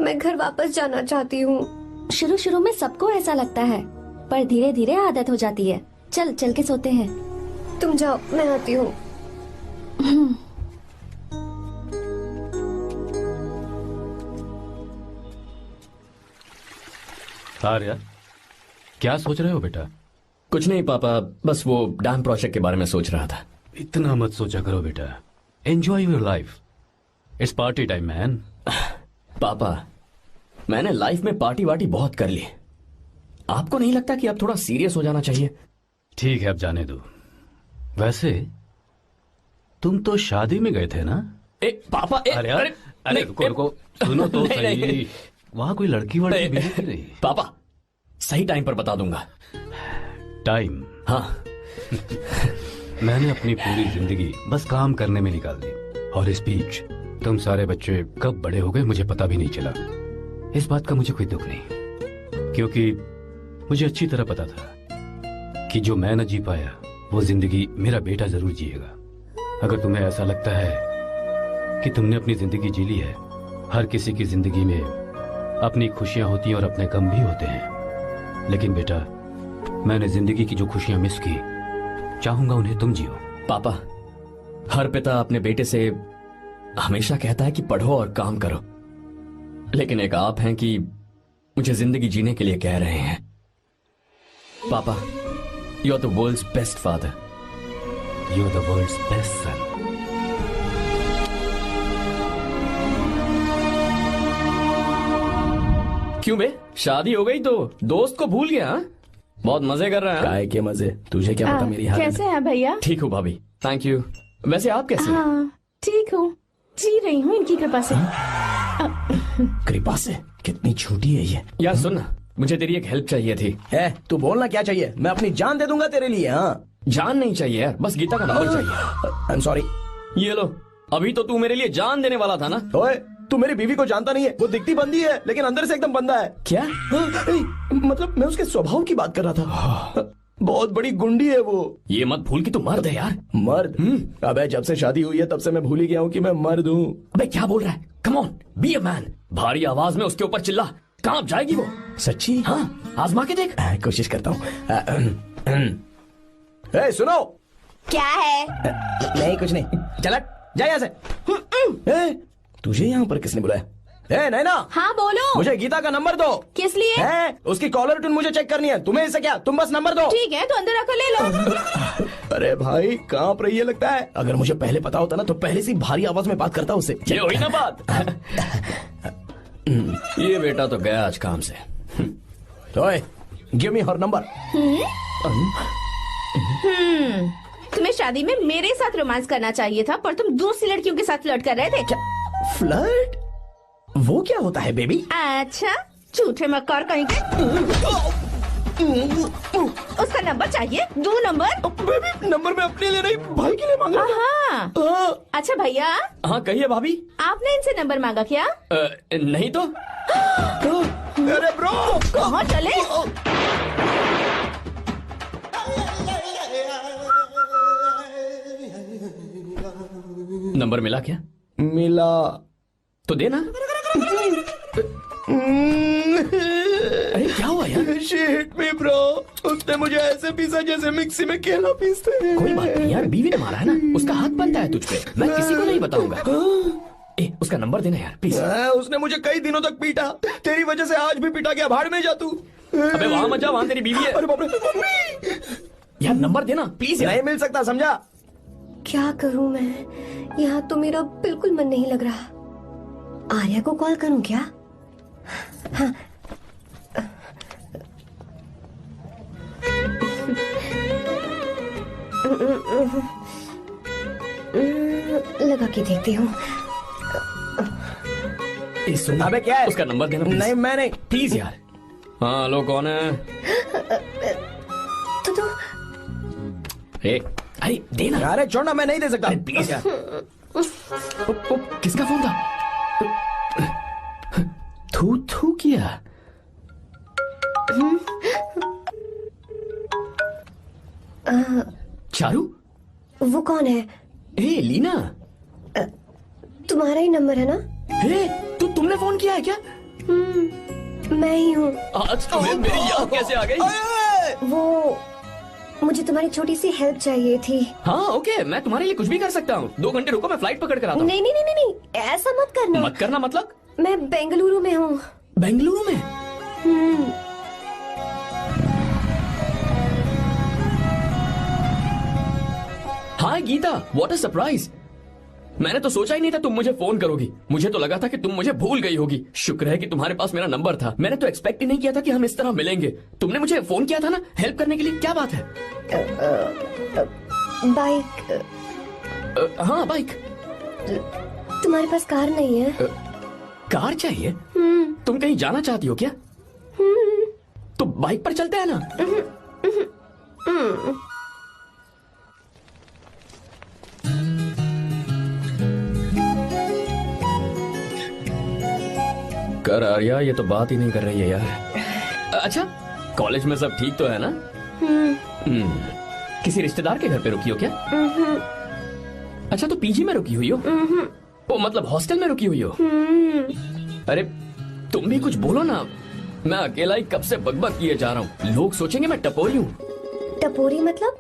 मैं घर वापस जाना चाहती हूँ। शुरू शुरू में सबको ऐसा लगता है, पर धीरे धीरे आदत हो जाती है। चल चल के सोते हैं। तुम जाओ, मैं आती हूँ। आर्या, क्या सोच रहे हो बेटा? कुछ नहीं पापा, बस वो डैम प्रोजेक्ट के बारे में सोच रहा था। इतना मत सोचा करो बेटा। Enjoy your life. It's party time man. पापा, मैंने लाइफ में पार्टी वार्टी बहुत कर ली। आपको नहीं लगता कि अब थोड़ा सीरियस हो जाना चाहिए? ठीक है, अब जाने दो। वैसे तुम तो शादी में गए थे ना? पापा, अरे रुको, सुनो तो सही। वहां कोई लड़की वड़की मिली कि नहीं? पापा, सही टाइम पर बता दूंगा। टाइम? हाँ। मैंने अपनी पूरी जिंदगी बस काम करने में निकाल दी, और इस बीच तुम सारे बच्चे कब बड़े हो गए मुझे पता भी नहीं चला। इस बात का मुझे कोई दुख नहीं, क्योंकि मुझे अच्छी तरह पता था कि जो मैं न जी पाया वो जिंदगी मेरा बेटा जरूर जिएगा। अगर तुम्हें ऐसा लगता है कि तुमने अपनी जिंदगी जी ली है, हर किसी की जिंदगी में अपनी खुशियां होती हैं और अपने गम भी होते हैं, लेकिन बेटा मैंने जिंदगी की जो खुशियां मिस की, चाहूंगा उन्हें तुम जियो। पापा, हर पिता अपने बेटे से हमेशा कहता है कि पढ़ो और काम करो, लेकिन एक आप हैं कि मुझे जिंदगी जीने के लिए कह रहे हैं। पापा, you are the world's best father. You are the world's best son. क्यों बे, शादी हो गई तो दोस्त को भूल गया? बहुत मजे कर रहा है। काय के मजे, तुझे क्या पता मेरी हालत। कैसे हैं भैया? ठीक हूँ भाभी, थैंक यू। वैसे आप कैसे हैं? हाँ ठीक हूँ, जी रही हूँ इनकी कृपा से। कृपा से? कितनी झूठी है ये। यार सुन ना, मुझे तेरी एक हेल्प चाहिए थी। तू बोलना क्या चाहिए? मैं अपनी जान दे दूंगा तेरे लिए। हाँ, जान नहीं चाहिए यार, बस गीता का नंबर चाहिए। I am sorry. ये लो, अभी तो तू मेरे लिए जान देने वाला था ना। ओए, तू मेरी बीवी को जानता नहीं है। वो दिखती बंदी है लेकिन अंदर से एकदम बंदा है। क्या? मतलब मैं उसके स्वभाव की बात कर रहा था। बहुत बड़ी गुंडी है वो। ये मत भूल कि तू मर्द है यार। मर्द? अबे जब से शादी हुई है तब से मैं भूल ही गया हूँ कि मैं मर्द हूँ। अबे क्या बोल रहा है? Come on, be a man. भारी आवाज में उसके ऊपर चिल्ला, कांप जाएगी वो। सच्ची? हाँ, आजमा के देख। कोशिश करता हूँ। सुनो। क्या है? नहीं कुछ नहीं, चल जा यहाँ से। तुझे यहाँ पर किसने बुलाया? नैना। हाँ बोलो। मुझे गीता का नंबर दो। किस लिए? उसकी कॉलर ट्यून मुझे चेक करनी है। तुम्हें इससे क्या, तुम बस नंबर दो। ठीक है तो अंदर आकर ले लो। अरे भाई कांप रही है लगता है। अगर मुझे पहले पता होता ना तो पहले से भारी आवाज में बात करता उससे। ये हुई ना बात। ये बेटा तो गया आज काम से। ओए, गिव मी हर नंबर। तुम्हें शादी में मेरे साथ रोमांस करना चाहिए था, पर तुम दूसरी लड़कियों के साथ फ्लर्ट कर रहे थे। फ्लर्ट? वो क्या होता है बेबी? अच्छा, झूठे मक्कार कहीं के। उसका नंबर चाहिए? दो नंबर। बेबी नंबर मैं अपने लिए नहीं भाई के लिए मांगा। हाँ। अच्छा भैया। हाँ कहिए भाभी। आपने इनसे नंबर मांगा क्या? नहीं तो। अरे ब्रो कहाँ चले? नंबर मिला क्या? मिला तो देना। अरे क्या हुआ यार? शिट मी ब्रो, उसने मुझे ऐसे पीसा जैसे मिक्सी में केला पीसते हैं। कोई बात नहीं यार, बीवी ने मारा है ना, उसका हाथ बनता है तुझ पे। मैं किसी को नहीं बताऊंगा। उसका नंबर देना यार प्लीज। उसने मुझे कई दिनों तक पीटा, तेरी वजह से आज भी पीटा गया। भाड़ में जा तू। अबे वहां मत जा, वहां तेरी बीवी है। अरे बाप रे मम्मी। यार नंबर देना प्लीज। नहीं मिल सकता, समझा? क्या करूं मैं? यहाँ तो मेरा बिल्कुल मन नहीं लग रहा। आर्या को कॉल करूं क्या? हाँ। लगा के देखती हूँ। अबे क्या है? उसका नंबर देना नहीं मैं नहीं। प्लीज यार। हाँ हेलो, कौन है? तो अरे देना। अरे छोड़ना, मैं नहीं दे सकता। प्लीज यार। किसका फोन था? थू थू किया। चारू? वो कौन है? लीना। तुम्हारा ही नंबर है ना? तुमने फोन किया है क्या? मैं ही हूँ। आज तुम्हें मेरी याद कैसे आ गई? वो मुझे तुम्हारी छोटी सी हेल्प चाहिए थी। हाँ ओके, मैं तुम्हारे लिए कुछ भी कर सकता हूँ। 2 घंटे रुको, मैं फ्लाइट पकड़ कर आता हूँ। नहीं नहीं नहीं नहीं, ऐसा मत करना। मत करना मतलब? मैं बेंगलुरु में हूँ। बेंगलुरु में? हाय गीता, व्हाट अ सरप्राइज। मैंने तो सोचा ही नहीं था तुम मुझे फोन करोगी। मुझे तो लगा था कि तुम मुझे भूल गई होगी। शुक्र है कि तुम्हारे पास मेरा नंबर था। मैंने तो एक्सपेक्ट ही नहीं किया था कि हम इस तरह मिलेंगे। तुमने मुझे फोन किया था ना हेल्प करने के लिए। क्या बात है? बाइक। हाँ बाइक। तुम्हारे पास कार नहीं है? कार चाहिए? तुम कहीं जाना चाहती हो क्या? तो बाइक पर चलते हैं ना। कर आर्या, ये तो बात ही नहीं कर रही है यार। अच्छा, कॉलेज में सब ठीक तो है ना? किसी रिश्तेदार के घर पे रुकी हो क्या? अच्छा, तो पीजी में रुकी हुई हो? ओ मतलब हॉस्टल में रुकी हुई हो? अरे तुम भी कुछ बोलो ना। मैं अकेला ही कब से बकबक किए जा रहा हूँ। लोग सोचेंगे मैं टपोरी हूँ। टपोरी मतलब?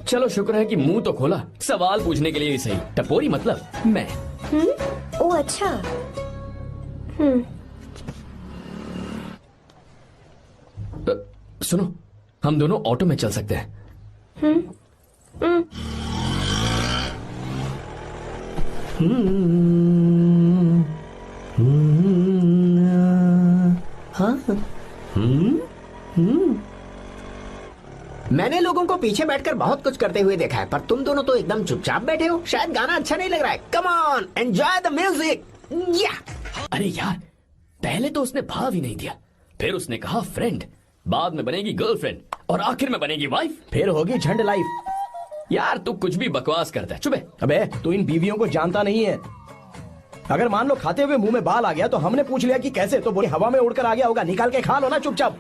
चलो शुक्र है कि मुंह तो खोला, सवाल पूछने के लिए ही सही। टपोरी मतलब मैं। ओ अच्छा। सुनो, हम दोनों ऑटो में चल सकते हैं। मैंने लोगों को पीछे बैठकर बहुत कुछ करते हुए देखा है, पर तुम दोनों तो एकदम चुपचाप बैठे हो। शायद गाना अच्छा नहीं लग रहा है। Come on, enjoy the music. अरे यार, पहले तो उसने भाव ही नहीं दिया, फिर उसने कहा फ्रेंड, बाद में बनेगी गर्लफ्रेंड और आखिर में बनेगी वाइफ, फिर होगी झंड लाइफ। यार तू कुछ भी बकवास करता है। चुप। अबे तू इन बीवियों को जानता नहीं है। अगर मान लो खाते हुए मुंह में बाल आ गया तो हमने पूछ लिया कि कैसे, तो बोले हवा में उड़कर आ गया होगा। निकाल के खा लो ना चुपचाप।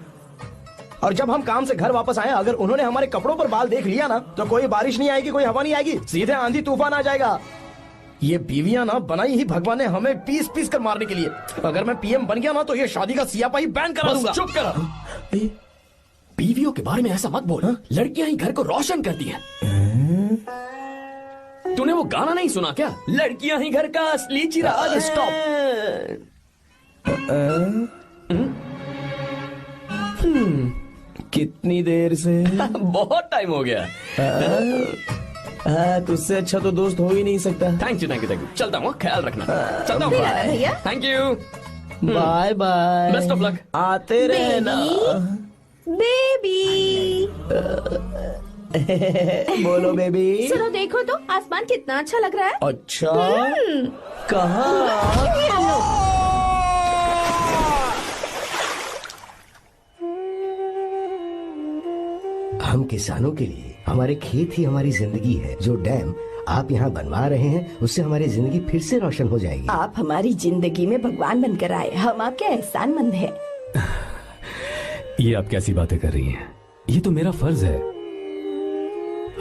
और जब हम काम से घर वापस आए, अगर उन्होंने हमारे कपड़ों पर बाल देख लिया ना, तो कोई बारिश नहीं आएगी, कोई हवा नहीं आएगी, सीधे आंधी तूफान आ जाएगा। ये बीवियां ना बनाई ही भगवान ने हमें पीस पीस कर मारने के लिए। अगर मैं पीएम बन गया ना, तो ये शादी का सियापाही बैन करा दूंगा। चुप कर। बीवियों के बारे में ऐसा मत बोल। लड़कियां ही घर को रोशन करती हैं। तूने वो गाना नहीं सुना क्या? लड़कियां ही घर का असली चिराग। स्टॉप। कितनी देर से? बहुत टाइम हो गया। तुझसे अच्छा तो दोस्त हो ही नहीं सकता। Thank you thank you thank you. चलता हूँ, ख्याल रखना। चलता हूँ भैया। Thank you. Bye bye. Best of luck. आते रहना बेबी। बोलो बेबी। सुनो, देखो तो आसमान कितना अच्छा लग रहा है। अच्छा, कहाँ? हम किसानों के लिए हमारे खेत ही हमारी जिंदगी है। जो डैम आप यहाँ बनवा रहे हैं, उससे हमारी जिंदगी फिर से रोशन हो जाएगी। आप हमारी जिंदगी में भगवान बनकर आए, हम आपके एहसानमंद हैं। ये आप कैसी बातें कर रही हैं? ये तो मेरा फर्ज है।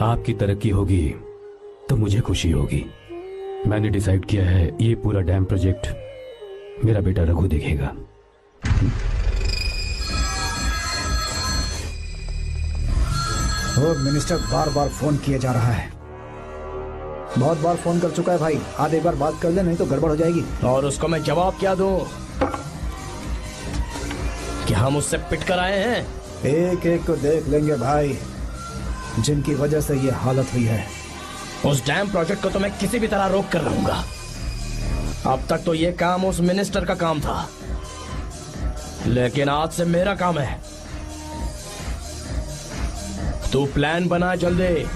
आपकी तरक्की होगी तो मुझे खुशी होगी। मैंने डिसाइड किया है, ये पूरा डैम प्रोजेक्ट मेरा बेटा रघु देखेगा। मिनिस्टर बार बार फोन किया जा रहा है। बहुत बार फोन कर चुका है भाई। आज एक बार बात कर ले, नहीं तो गड़बड़ हो जाएगी। और उसको मैं जवाब क्या दूं कि हम उससे पिट कर आए हैं? एक एक को देख लेंगे भाई, जिनकी वजह से ये हालत हुई है। उस डैम प्रोजेक्ट को तो मैं किसी भी तरह रोक कर रहूंगा। अब तक तो ये काम उस मिनिस्टर का काम था, लेकिन आज से मेरा काम है। तू प्लान बना जल्दी।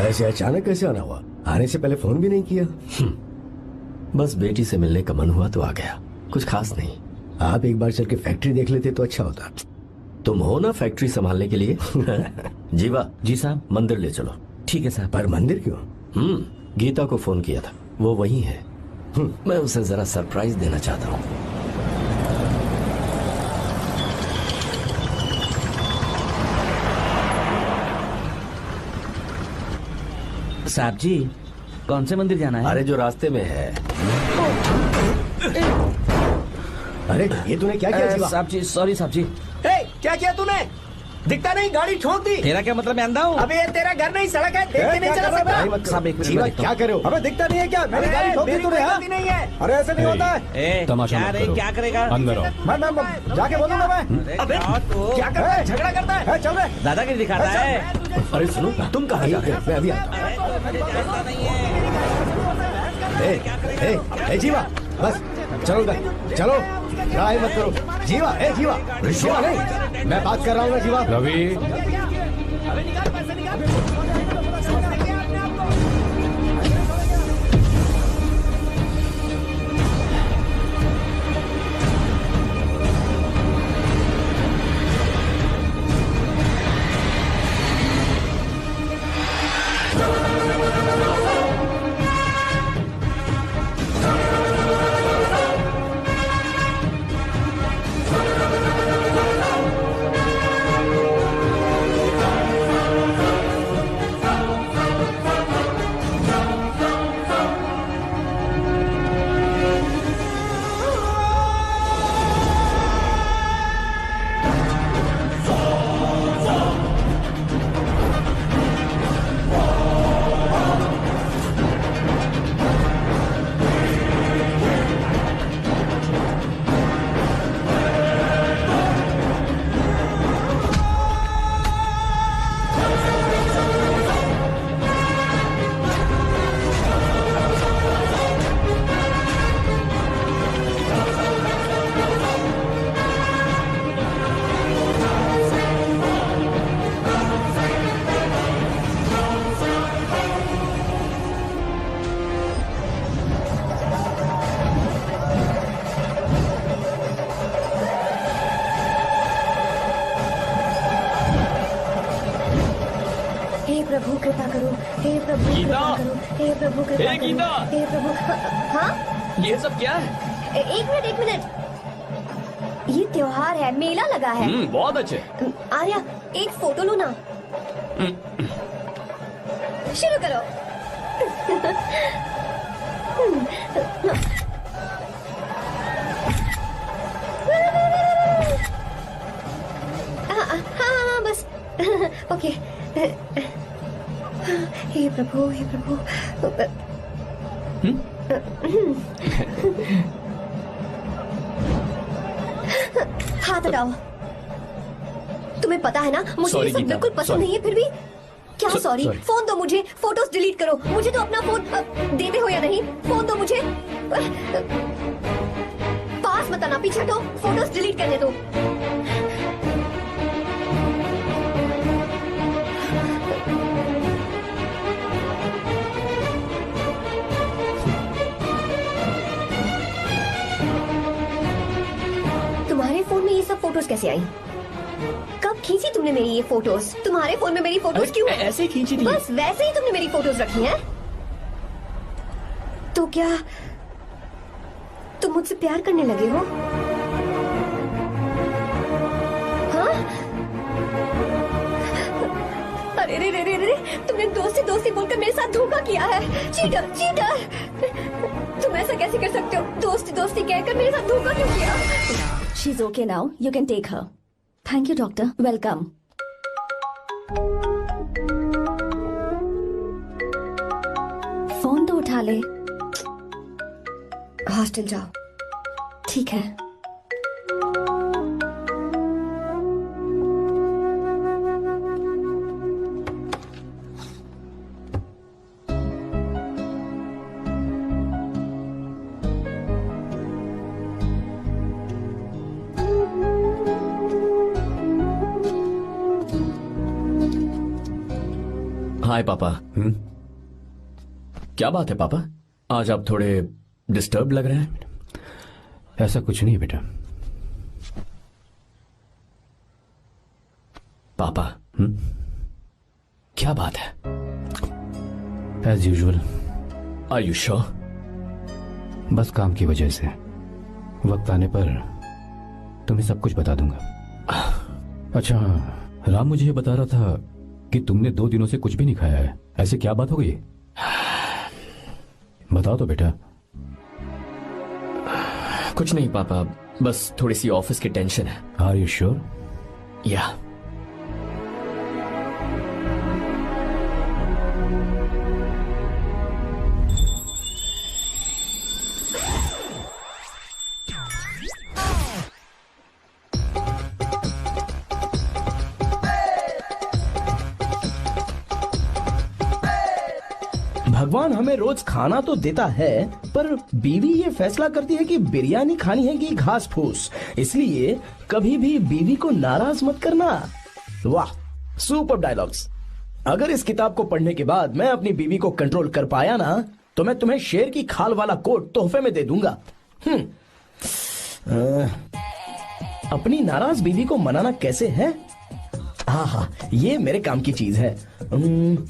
ऐसे अचानक कैसे आना हुआ? आने से पहले फोन भी नहीं किया। बस बेटी से मिलने का मन हुआ तो आ गया, कुछ खास नहीं। आप एक बार चल के फैक्ट्री देख लेते तो अच्छा होता। तुम हो ना फैक्ट्री संभालने के लिए? जीवा। जी साहब। मंदिर ले चलो। ठीक है साहब। पर मंदिर क्यों? गीता को फोन किया था, वो वही है। मैं उसे जरा सरप्राइज देना चाहता हूँ। साहब जी, कौन से मंदिर जाना है? अरे जो रास्ते में है। अरे ये तूने क्या किया जीवा? साहब जी, सॉरी साहब जी। क्या किया तूने? दिखता नहीं, गाड़ी ठोक दी। तेरा क्या मतलब? मैं अंधा हूँ? अबे ये तेरा घर नहीं, सड़क है, देख के नहीं चला सकता। साहब एक जीवा मिनट। क्या करे हो? अबे दिखता नहीं है क्या? मैंने गाड़ी ठोक दी तूने? हाँ? नहीं है। अरे ऐसे नहीं होता है। तमाशा मत करो। क्या करेगा? अंदर आओ। मैं जाके बोलूंगा मैं। अबे क्या करता है? झगड़ा करता है? चल रहे दादागिरी दिखाता है। अरे सुनो, तुम कहाँ जा रहे हो? मैं अभी आता हूँ। जीवा बस चलो उधर, चलो लड़ाई मत करो। जीवा, जीवा, जीवा नहीं, मैं बात कर रहा हूँ ना जीवा। रवि, प्रभु कृपा करो, हे प्रभु गीता! कृपा करो, हे प्रभु कृपा हे करो, गीता! हे प्रभु। हाँ, ये सब क्या है? एक मिनट। ये त्योहार है, मेला लगा है। बहुत अच्छे। आर्या, एक फोटो लो ना। शुरू करो। हाँ बस। ओके। हे प्रभु, हे प्रभु। हाथ हटाओ। तुम्हें पता है ना, मुझे ये सब बिल्कुल पसंद नहीं है, फिर भी क्या सॉरी? फोन दो मुझे, फोटोज डिलीट करो। मुझे तो अपना फोन देते हो या नहीं? फोन दो मुझे। पास मत आना, पीछे हटो, फोटोज डिलीट करने दो। तुम्हारे फोन में ये सब फोटोज कैसे आई? कब खींची तुमने मेरी ये फोटोज? तुम्हारे फोन में मेरी फोटोज क्यों? ऐसे ही खींची थी। बस वैसे ही तुमने मेरी फोटोज रखी हैं? तो क्या तुम मुझसे प्यार करने लगे हो? हाँ? अरे रे रे रे रे, तुमने दोस्ती दोस्ती बोलकर मेरे साथ धोखा किया है। Cheater, cheater. तुम ऐसा कैसे कर सकते हो? दोस्ती दोस्ती कहकर मेरे साथ धोखा क्यों किया? She's okay now. You can take her. Thank you, doctor. Welcome. Phone तो उठा ले। हॉस्टल जाओ। ठीक है। हाय पापा। क्या बात है पापा, आज आप थोड़े डिस्टर्ब लग रहे हैं। ऐसा कुछ नहीं बेटा। पापा क्या बात है? As usual. Are you sure? बस काम की वजह से। वक्त आने पर तुम्हें सब कुछ बता दूंगा। अच्छा, राम मुझे ये बता रहा था कि तुमने 2 दिनों से कुछ भी नहीं खाया है। ऐसे क्या बात हो गई? बताओ तो बेटा। कुछ नहीं पापा, बस थोड़ी सी ऑफिस की टेंशन है। Are you sure? या। भगवान हमें रोज खाना तो देता है, पर बीवी ये फैसला करती है कि बिरयानी खानी है कि घास फूस। इसलिए कभी भी बीवी को नाराज मत करना। वाह, सुपर डायलॉग्स। अगर इस किताब को पढ़ने के बाद मैं अपनी बीवी को कंट्रोल कर पाया ना, तो मैं तुम्हें शेर की खाल वाला कोट तोहफे में दे दूंगा। अपनी नाराज बीवी को मनाना कैसे है? हाँ, ये मेरे काम की चीज है।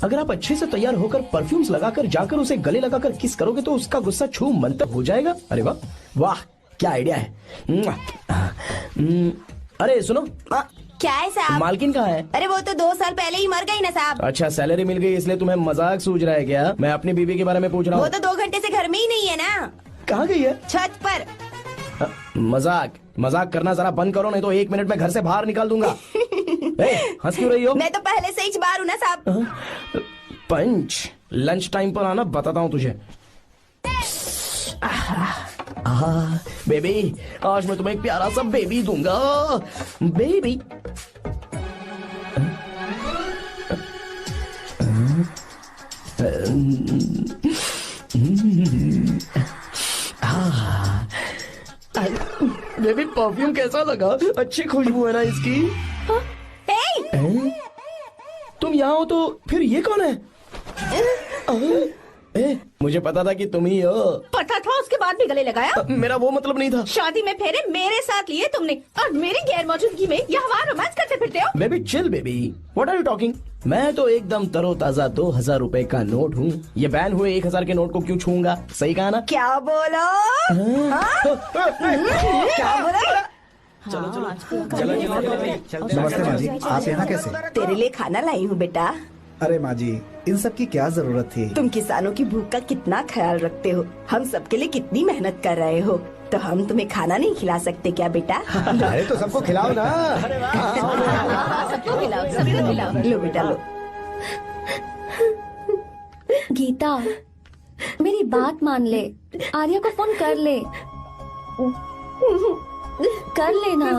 अगर आप अच्छे से तैयार होकर परफ्यूम्स लगाकर जाकर उसे गले लगाकर किस करोगे तो उसका गुस्सा छू मंतर हो जाएगा। अरे वाह वाह, क्या आइडिया है। अरे सुनो। क्या है साहब? मालकिन कहाँ है? अरे वो तो 2 साल पहले ही मर गई ना साहब। अच्छा, सैलरी मिल गई इसलिए तुम्हें मजाक सूझ रहा है क्या? मैं अपनी बीवी के बारे में पूछ रहा हूँ। वो तो 2 घंटे से घर में ही नहीं है ना। कहाँ गई है? छत पर। मजाक करना जरा बंद करो, नहीं तो 1 मिनट में घर से बाहर निकाल दूंगा। हंस क्यों रही हो? मैं तो पहले से ही बाहर हूँ ना साहब। पंच, लंच टाइम पर आना, बताता हूँ तुझे। बेबी, आज मैं तुम्हें एक प्यारा सा बेबी दूंगा। बेबी। बेबी, परफ्यूम कैसा लगा? अच्छी खुशबू है ना इसकी? तुम यहाँ हो तो फिर ये कौन है? मुझे पता था कि तुम ही हो। पता था, उसके बाद भी गले लगाया? मेरा वो मतलब नहीं था। शादी में फेरे मेरे साथ लिए तुमने और मेरी गैर मौजूदगी में यहाँ वहाँ रोमांस करते फिरते हो। Baby chill baby, what are you talking? मैं तो एकदम तरोताजा 2000 रुपए का नोट हूँ। ये बैन हुए 1000 के नोट को क्यों छूऊंगा? सही कहा ना? क्या बोलो? क्या बोलो? नमस्ते माँ जी, आप यहाँ कैसे? तेरे लिए खाना लाई हूँ बेटा। अरे माँ जी, इन सब की क्या जरूरत थी? तुम किसानों की भूख का कितना ख्याल रखते हो, हम सबके लिए कितनी मेहनत कर रहे हो, तो हम तुम्हें खाना नहीं खिला सकते क्या बेटा? अरे तो सबको खिलाओ ना। सबको खिलाओ, सभी को खिलाओ। लो बेटा लो। गीता, मेरी बात मान ले, आर्या को फोन कर ले, कर लेना।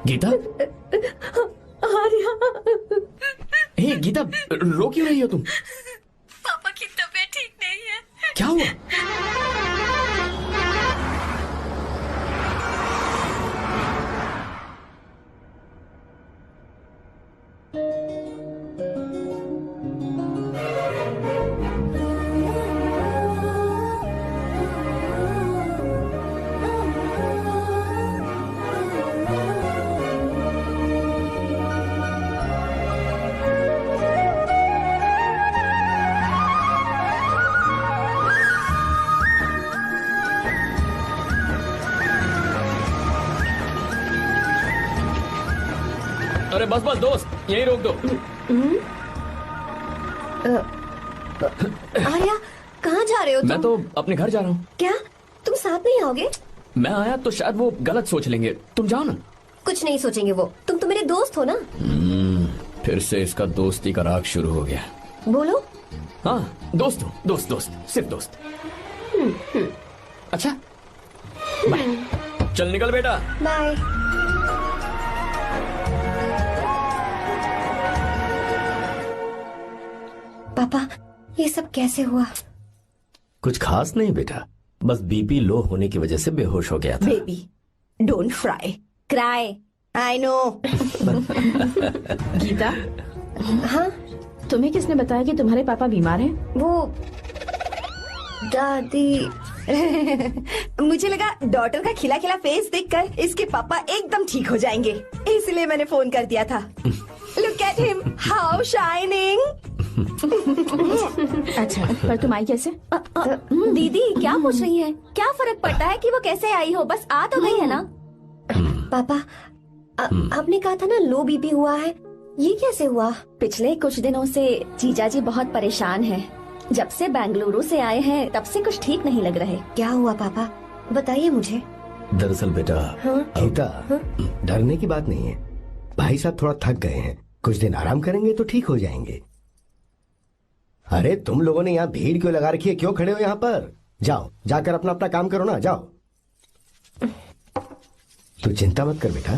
गीता, आर्या, हे गीता, रो क्यों रही हो तुम? पापा की तबीयत ठीक नहीं है। क्या हुआ? अरे बस बस दोस्त, यही रोक दो। आर्या, कहाँ जा रहे हो तुम? मैं तो अपने घर जा रहा हूँ। क्या तुम साथ नहीं आओगे? मैं आया तो शायद वो गलत सोच लेंगे, तुम जाओ ना। कुछ नहीं सोचेंगे वो, तुम तो मेरे दोस्त हो ना। फिर से इसका दोस्ती का राग शुरू हो गया। बोलो। हाँ दोस्त हूँ, दोस्त दोस्त, सिर्फ दोस्त। अच्छा बाय, चल निकल बेटा। बाय। पापा, ये सब कैसे हुआ? कुछ खास नहीं बेटा, बस बीपी लो होने की वजह से बेहोश हो गया था। Baby don't fry cry, I know. गीता, हाँ, तुम्हें किसने बताया कि तुम्हारे पापा बीमार हैं? वो दादी। मुझे लगा डॉटर का खिला खिला फेस देखकर इसके पापा एकदम ठीक हो जाएंगे, इसलिए मैंने फोन कर दिया था। Look at him, how shining. अच्छा, पर तुम आई कैसे? दीदी क्या पूछ रही है? क्या फर्क पड़ता है कि वो कैसे आई हो, बस आ तो गई है ना। पापा, आपने कहा था ना लो बीपी हुआ है, ये कैसे हुआ? पिछले कुछ दिनों से जीजा जी बहुत परेशान हैं। जब से बेंगलुरु से आए हैं तब से कुछ ठीक नहीं लग रहे। क्या हुआ पापा, बताइए मुझे। दरअसल बेटा, गीता, डरने की बात नहीं है। भाई साहब थोड़ा थक गए हैं, कुछ दिन आराम करेंगे तो ठीक हो जाएंगे। अरे तुम लोगों ने यहाँ भीड़ क्यों लगा रखी है, क्यों खड़े हो यहाँ पर? जाओ, जाकर अपना अपना काम करो ना, जाओ। तू चिंता मत कर बेटा।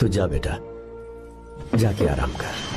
तू जा बेटा, जाके आराम कर।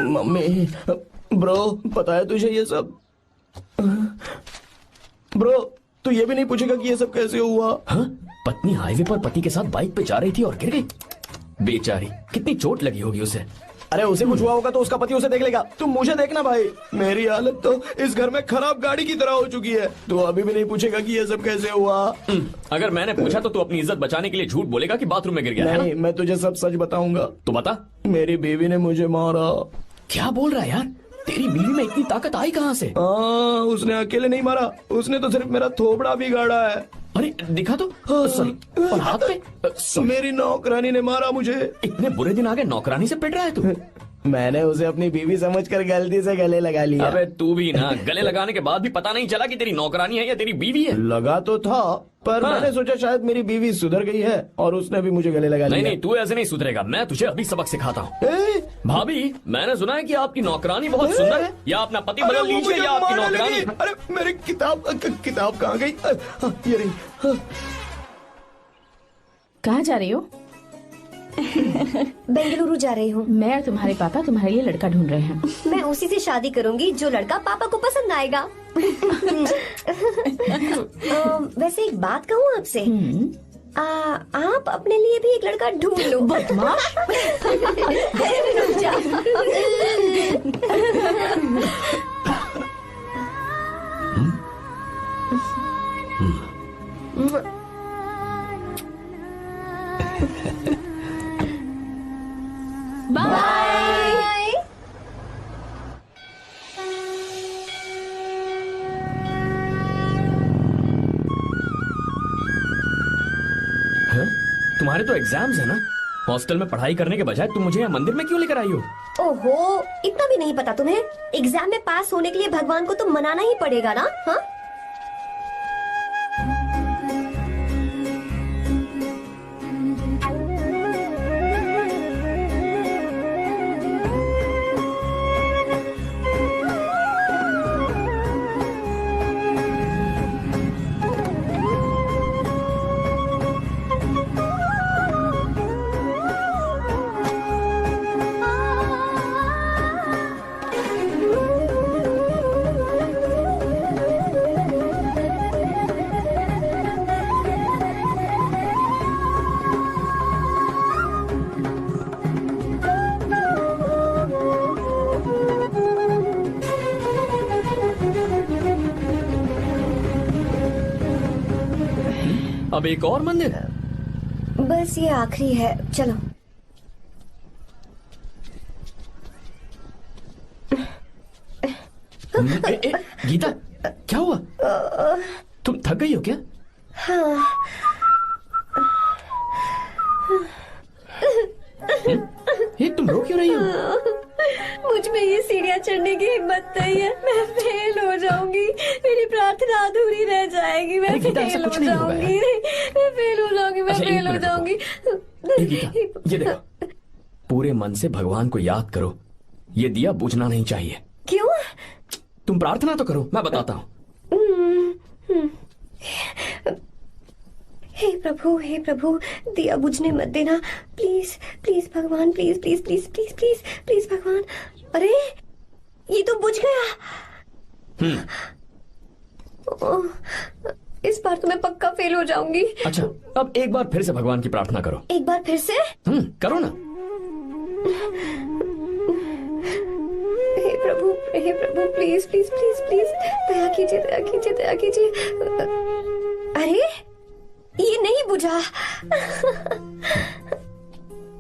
मम्मी, ब्रो, पता है तुझे ये सब? ब्रो, तू ये भी नहीं पूछेगा कि ये सब कैसे हुआ? हाँ? पत्नी हाईवे पर पति के साथ बाइक पे जा रही थी और गिर गई। बेचारी, कितनी चोट लगी होगी उसे। अरे उसे कुछ हुआ होगा तो उसका पति उसे देख लेगा, तुम मुझे देखना भाई। मेरी हालत तो इस घर में खराब गाड़ी की तरह हो चुकी है। तू अभी भी नहीं पूछेगा कि ये सब कैसे हुआ? अगर मैंने पूछा तो तू अपनी इज्जत बचाने के लिए झूठ बोलेगा कि बाथरूम में गिर गया है नहीं, मैं तुझे सब सच बताऊंगा। तो बता। मेरी बीवी ने मुझे मारा। क्या बोल रहा है यार? तेरी बीवी में इतनी ताकत आई कहाँ से? उसने अकेले नहीं मारा, उसने तो सिर्फ मेरा थोबड़ा बिगाड़ा है। अरे दिखा तो। सॉरी, और हाथ पे? मेरी नौकरानी ने मारा मुझे। इतने बुरे दिन आ गए, नौकरानी से पिट रहा है तू? मैंने उसे अपनी बीवी समझकर गलती से गले लगा लिया। अबे तू भी ना, गले लगाने के बाद भी पता नहीं चला कि तेरी नौकरानी है या तेरी बीवी है। लगा तो था, पर हाँ। मैंने सोचा शायद मेरी बीवी सुधर गई है और उसने भी मुझे गले लगा नहीं लिया। नहीं, तू ऐसे नहीं सुधरेगा, मैं तुझे अभी सबक सिखाता हूँ। भाभी, मैंने सुना है कि आपकी नौकरानी बहुत सुंदर है, या अपना पति अरे बदल वो लीजिए मुझे या आपकी मारने नौकरानी। लगी। अरे मेरी किताब कहाँ गई? ये रही। कहाँ जा रही हो? बेंगलुरु जा रही हूँ। मैं और तुम्हारे पापा तुम्हारे लिए लड़का ढूंढ रहे हैं। मैं उसी से शादी करूंगी जो लड़का पापा को पसंद आएगा। वैसे एक बात कहूँ आपसे, आप अपने लिए भी एक लड़का ढूंढ लो। बदमाश। रुक जा। बाय। हाँ? तुम्हारे तो एग्जाम्स है ना? हॉस्टल में पढ़ाई करने के बजाय तुम मुझे यहाँ मंदिर में क्यों लेकर आई हो? ओहो, इतना भी नहीं पता तुम्हें? एग्जाम में पास होने के लिए भगवान को तो मनाना ही पड़ेगा ना? हाँ? अब एक और मंदिर? बस ये आखिरी है, चलो। गीता, क्या हुआ? तुम थक गई हो क्या? हाँ। ये तुम रो क्यों रही हो? मुझ में ये सीढ़ियाँ चढ़ने की हिम्मत नहीं है। मैं फेल हो जाऊंगी, मेरी प्रार्थना अधूरी रह जाएगी। मैं अरे गीता, ऐसा फेल हो कुछ नहीं होगा जाऊंगी, मैं फेल हो जाऊंगी, मैं अच्छा, एक फेल हो मिनट जाऊंगी। ये गीता, ये देखो, पूरे मन से भगवान को याद करो। ये दिया बुझना नहीं चाहिए। क्यों? तुम प्रार्थना तो करो, मैं बताता हूँ। हे प्रभु, दिया बुझने मत देना, प्लीज प्लीज भगवान, please please please please please please भगवान। अरे ये तो बुझ गया। ओह, इस बार तो मैं पक्का फेल हो जाऊंगी। अच्छा, अब एक बार फिर से भगवान की प्रार्थना करो। एक बार फिर से? करो ना। हे प्रभु, प्लीज प्लीज प्लीज प्लीज, दया कीजिए, दया कीजिए, दया कीजिए। अरे ये नहीं बुझा।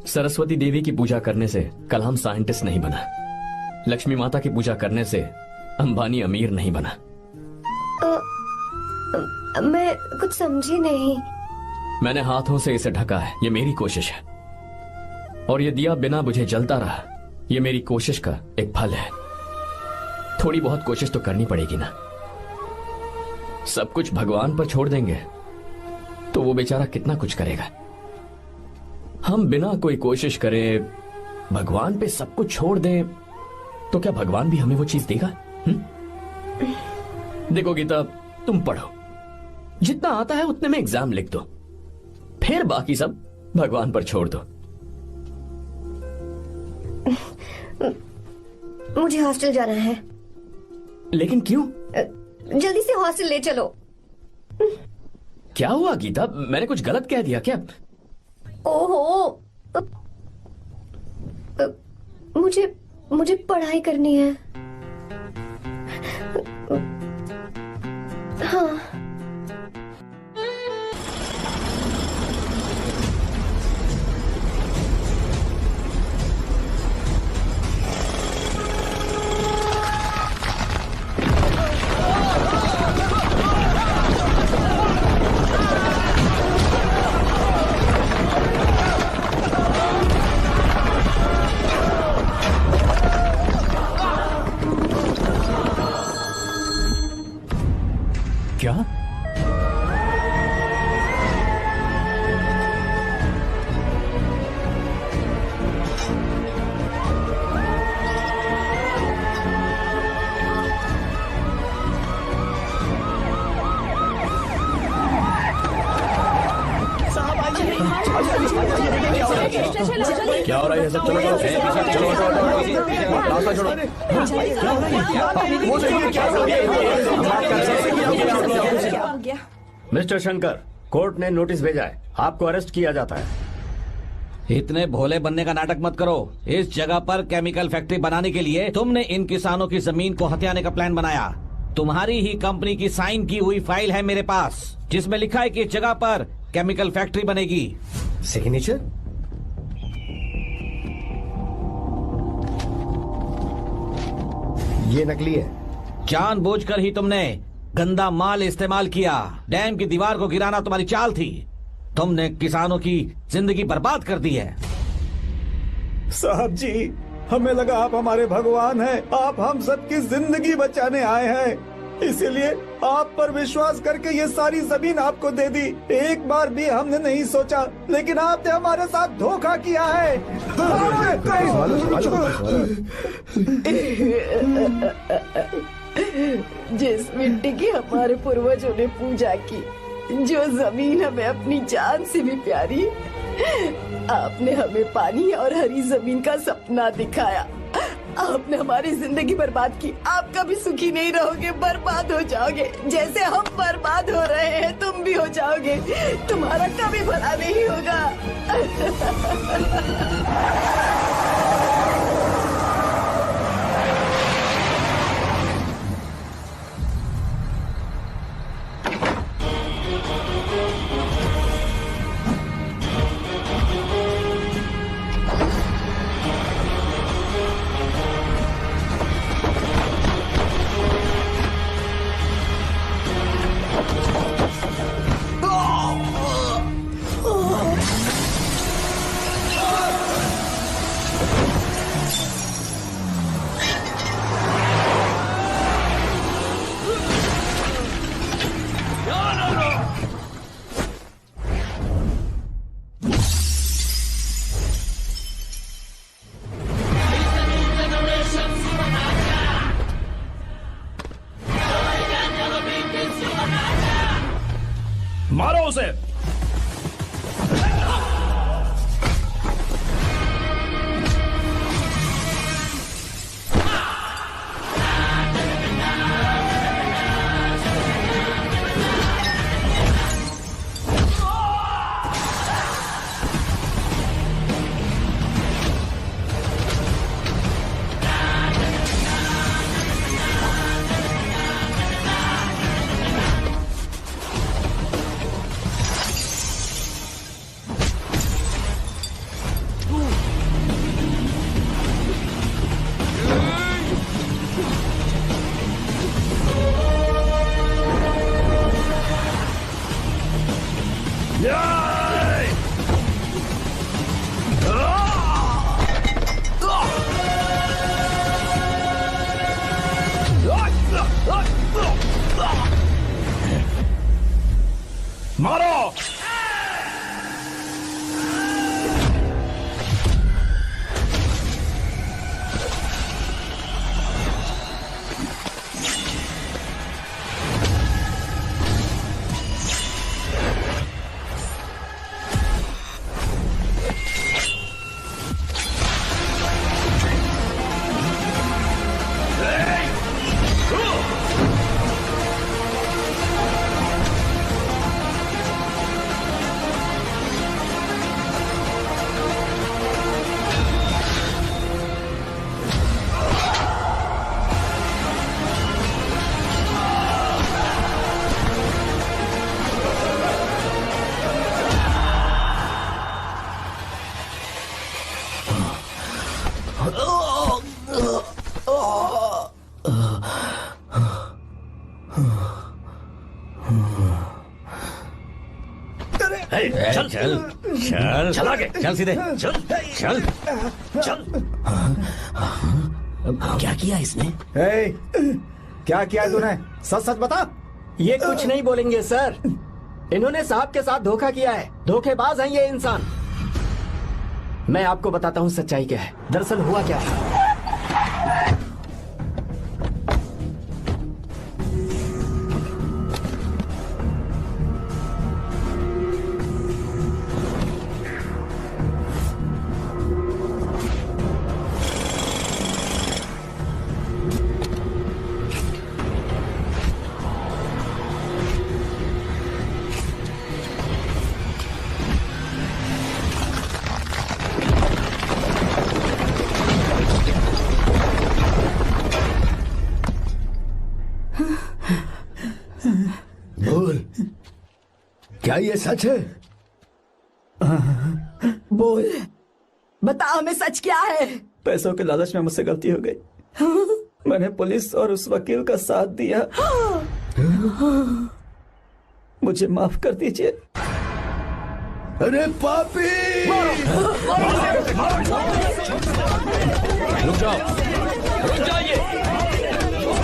सरस्वती देवी की पूजा करने से कलाम साइंटिस्ट नहीं बना। लक्ष्मी माता की पूजा करने से अंबानी अमीर नहीं बना। मैं कुछ समझी नहीं। मैंने हाथों से इसे ढका है, ये मेरी कोशिश है। और ये दिया बिना बुझे जलता रहा, ये मेरी कोशिश का एक फल है। थोड़ी बहुत कोशिश तो करनी पड़ेगी ना। सब कुछ भगवान पर छोड़ देंगे तो वो बेचारा कितना कुछ करेगा। हम बिना कोई कोशिश करे भगवान पे सब कुछ छोड़ दें तो क्या भगवान भी हमें वो चीज देगा? देखो गीता, तुम पढ़ो, जितना आता है उतने में एग्जाम लिख दो, फिर बाकी सब भगवान पर छोड़ दो। मुझे हॉस्टल जाना है। लेकिन क्यों? जल्दी से हॉस्टल ले चलो। क्या हुआ गीता, मैंने कुछ गलत कह दिया क्या? ओहो, मुझे पढ़ाई करनी है। हाँ। क्या? क्या हो रहा है सब? चलो चलो चलो रास्ता छोड़ो। मिस्टर शंकर, कोर्ट ने नोटिस भेजा है, आपको अरेस्ट किया जाता है। इतने भोले बनने का नाटक मत करो। इस जगह पर केमिकल फैक्ट्री बनाने के लिए तुमने इन किसानों की जमीन को हथियाने का प्लान बनाया। तुम्हारी ही कंपनी की साइन की हुई फाइल है मेरे पास, जिसमें लिखा है कि इस जगह पर केमिकल फैक्ट्री बनेगी। सिग्नेचर? ये नकली है। जानबूझकर ही तुमने गंदा माल इस्तेमाल किया। डैम की दीवार को गिराना तुम्हारी चाल थी। तुमने किसानों की जिंदगी बर्बाद कर दी है। साहब जी, हमें लगा आप हमारे भगवान हैं, आप हम सबकी जिंदगी बचाने आए हैं, इसीलिए आप पर विश्वास करके ये सारी जमीन आपको दे दी। एक बार भी हमने नहीं सोचा, लेकिन आपने हमारे साथ धोखा किया है। जिस मिट्टी की हमारे पूर्वजों ने पूजा की, जो जमीन हमें अपनी जान से भी प्यारी, आपने हमें पानी और हरी जमीन का सपना दिखाया। आपने हमारी जिंदगी बर्बाद की। आप कभी सुखी नहीं रहोगे, बर्बाद हो जाओगे। जैसे हम बर्बाद हो रहे हैं तुम भी हो जाओगे। तुम्हारा कभी भला नहीं होगा। मारो उसे। मारो। चल चल चल चल आगे चल सीधे चल चल चल। क्या किया इसने? क्या किया तूने? सच सच बता। ये कुछ नहीं बोलेंगे सर। इन्होंने साहब के साथ धोखा किया है, धोखेबाज हैं ये इंसान। मैं आपको बताता हूँ सच्चाई क्या है। दरअसल हुआ क्या है, बोल क्या ये सच है? बोल, बता हमें सच क्या है? पैसों के लालच में मुझसे गलती हो गई। मैंने पुलिस और उस वकील का साथ दिया। मुझे माफ कर दीजिए। अरे पापी! रुक जाओ, रुक जाइए,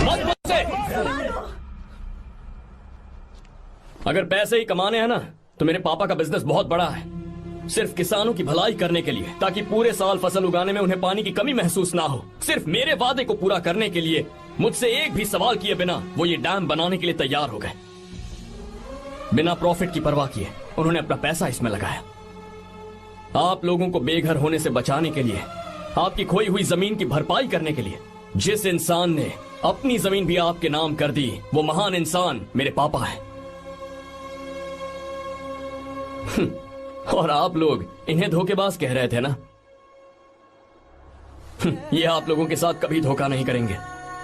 मत मुझसे। अगर पैसे ही कमाने हैं ना, तो मेरे पापा का बिजनेस बहुत बड़ा है, सिर्फ किसानों की भलाई करने के लिए, ताकि पूरे साल फसल उगाने में उन्हें पानी की कमी महसूस ना हो। सिर्फ मेरे वादे को पूरा करने के लिए मुझसे एक भी सवाल किए बिना वो ये डैम बनाने के लिए तैयार हो गए। बिना प्रॉफिट की परवाह किए उन्होंने अपना पैसा इसमें लगाया। आप लोगों को बेघर होने से बचाने के लिए, आपकी खोई हुई जमीन की भरपाई करने के लिए। जिस इंसान ने अपनी जमीन भी आपके नाम कर दी, वो महान इंसान मेरे पापा है। और आप लोग इन्हें धोखेबाज कह रहे थे ना? ये आप लोगों के साथ कभी धोखा नहीं करेंगे।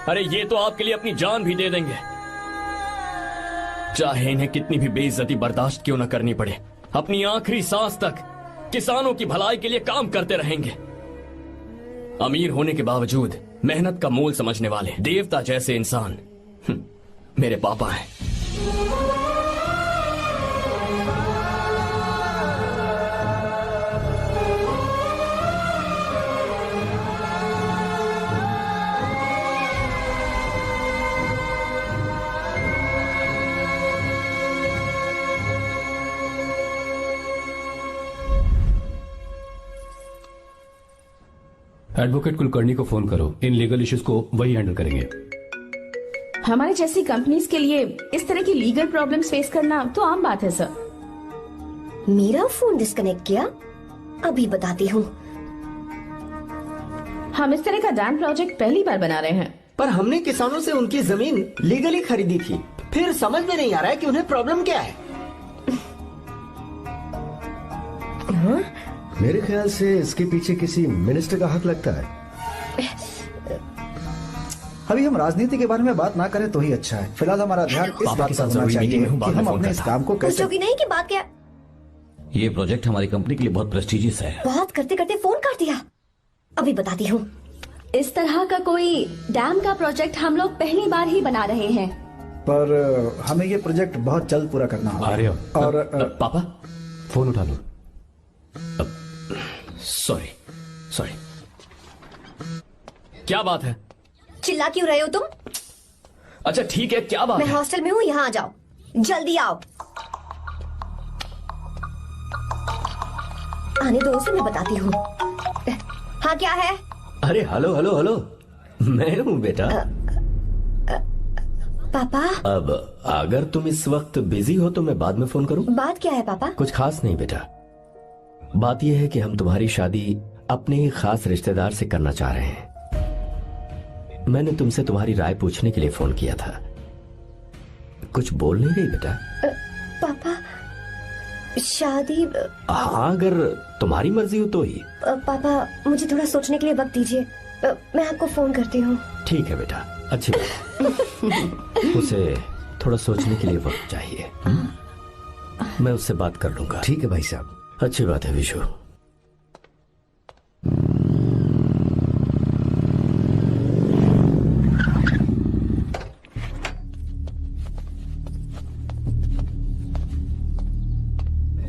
अरे ये तो आपके लिए अपनी जान भी दे देंगे, चाहे इन्हें कितनी भी बेइज्जती बर्दाश्त क्यों न करनी पड़े। अपनी आखिरी सांस तक किसानों की भलाई के लिए काम करते रहेंगे। अमीर होने के बावजूद मेहनत का मोल समझने वाले देवता जैसे इंसान मेरे पापा हैं। एडवोकेट कुलकर्णी को फोन करो, इन लीगल इश्यूज को वही हैंडल करेंगे। हमारे जैसी कंपनीज के लिए इस तरह की लीगल प्रॉब्लम्स फेस करना तो आम बात है सर। मेरा फोन डिस्कनेक्ट किया, अभी बताती हूँ। हम इस तरह का डैम प्रोजेक्ट पहली बार बना रहे हैं। पर हमने किसानों से उनकी जमीन लीगली खरीदी थी, फिर समझ में नहीं आ रहा है कि उन्हें प्रॉब्लम क्या है। मेरे ख्याल से इसके पीछे किसी मिनिस्टर का हाथ लगता है। अभी हम राजनीति के बारे में बात ना करें तो ही अच्छा है। फिलहाल हमारा ध्यान इस बात पर होना चाहिए कि हम अपने इस काम को कैसे। पूछोगी नहीं कि बात क्या? ये प्रोजेक्ट हमारी कंपनी के लिए बहुत प्रेस्टिजियस है। बात करते करते फोन काट दिया, अभी बताती हूँ। इस तरह का कोई डैम का प्रोजेक्ट हम लोग पहली बार ही बना रहे हैं, पर हमें ये प्रोजेक्ट बहुत जल्द पूरा करना होगा। आर्य, और पापा फोन उठा लो। सॉरी सॉरी, क्या बात है? चिल्ला क्यों रहे हो तुम? अच्छा ठीक है, क्या बात मैं है? हॉस्टल में हूँ, यहाँ आ जाओ, जल्दी आओ। आने दो उसे, मैं बताती हूँ। हाँ क्या है? अरे हेलो हेलो हेलो, मैं हूँ बेटा। पापा, अब अगर तुम इस वक्त बिजी हो तो मैं बाद में फोन करूँ? बात क्या है पापा? कुछ खास नहीं बेटा, बात यह है कि हम तुम्हारी शादी अपने ही खास रिश्तेदार से करना चाह रहे हैं। मैंने तुमसे तुम्हारी राय पूछने के लिए फोन किया था। कुछ बोल नहीं रही बेटा? पापा, शादी? हाँ, अगर तुम्हारी मर्जी हो तो ही। पापा, मुझे थोड़ा सोचने के लिए वक्त दीजिए, मैं आपको फोन करती हूँ। ठीक है बेटा, अच्छी बात। उसे थोड़ा सोचने के लिए वक्त चाहिए। मैं उससे बात कर लूंगा। ठीक है भाई साहब। अच्छी बात है विशु।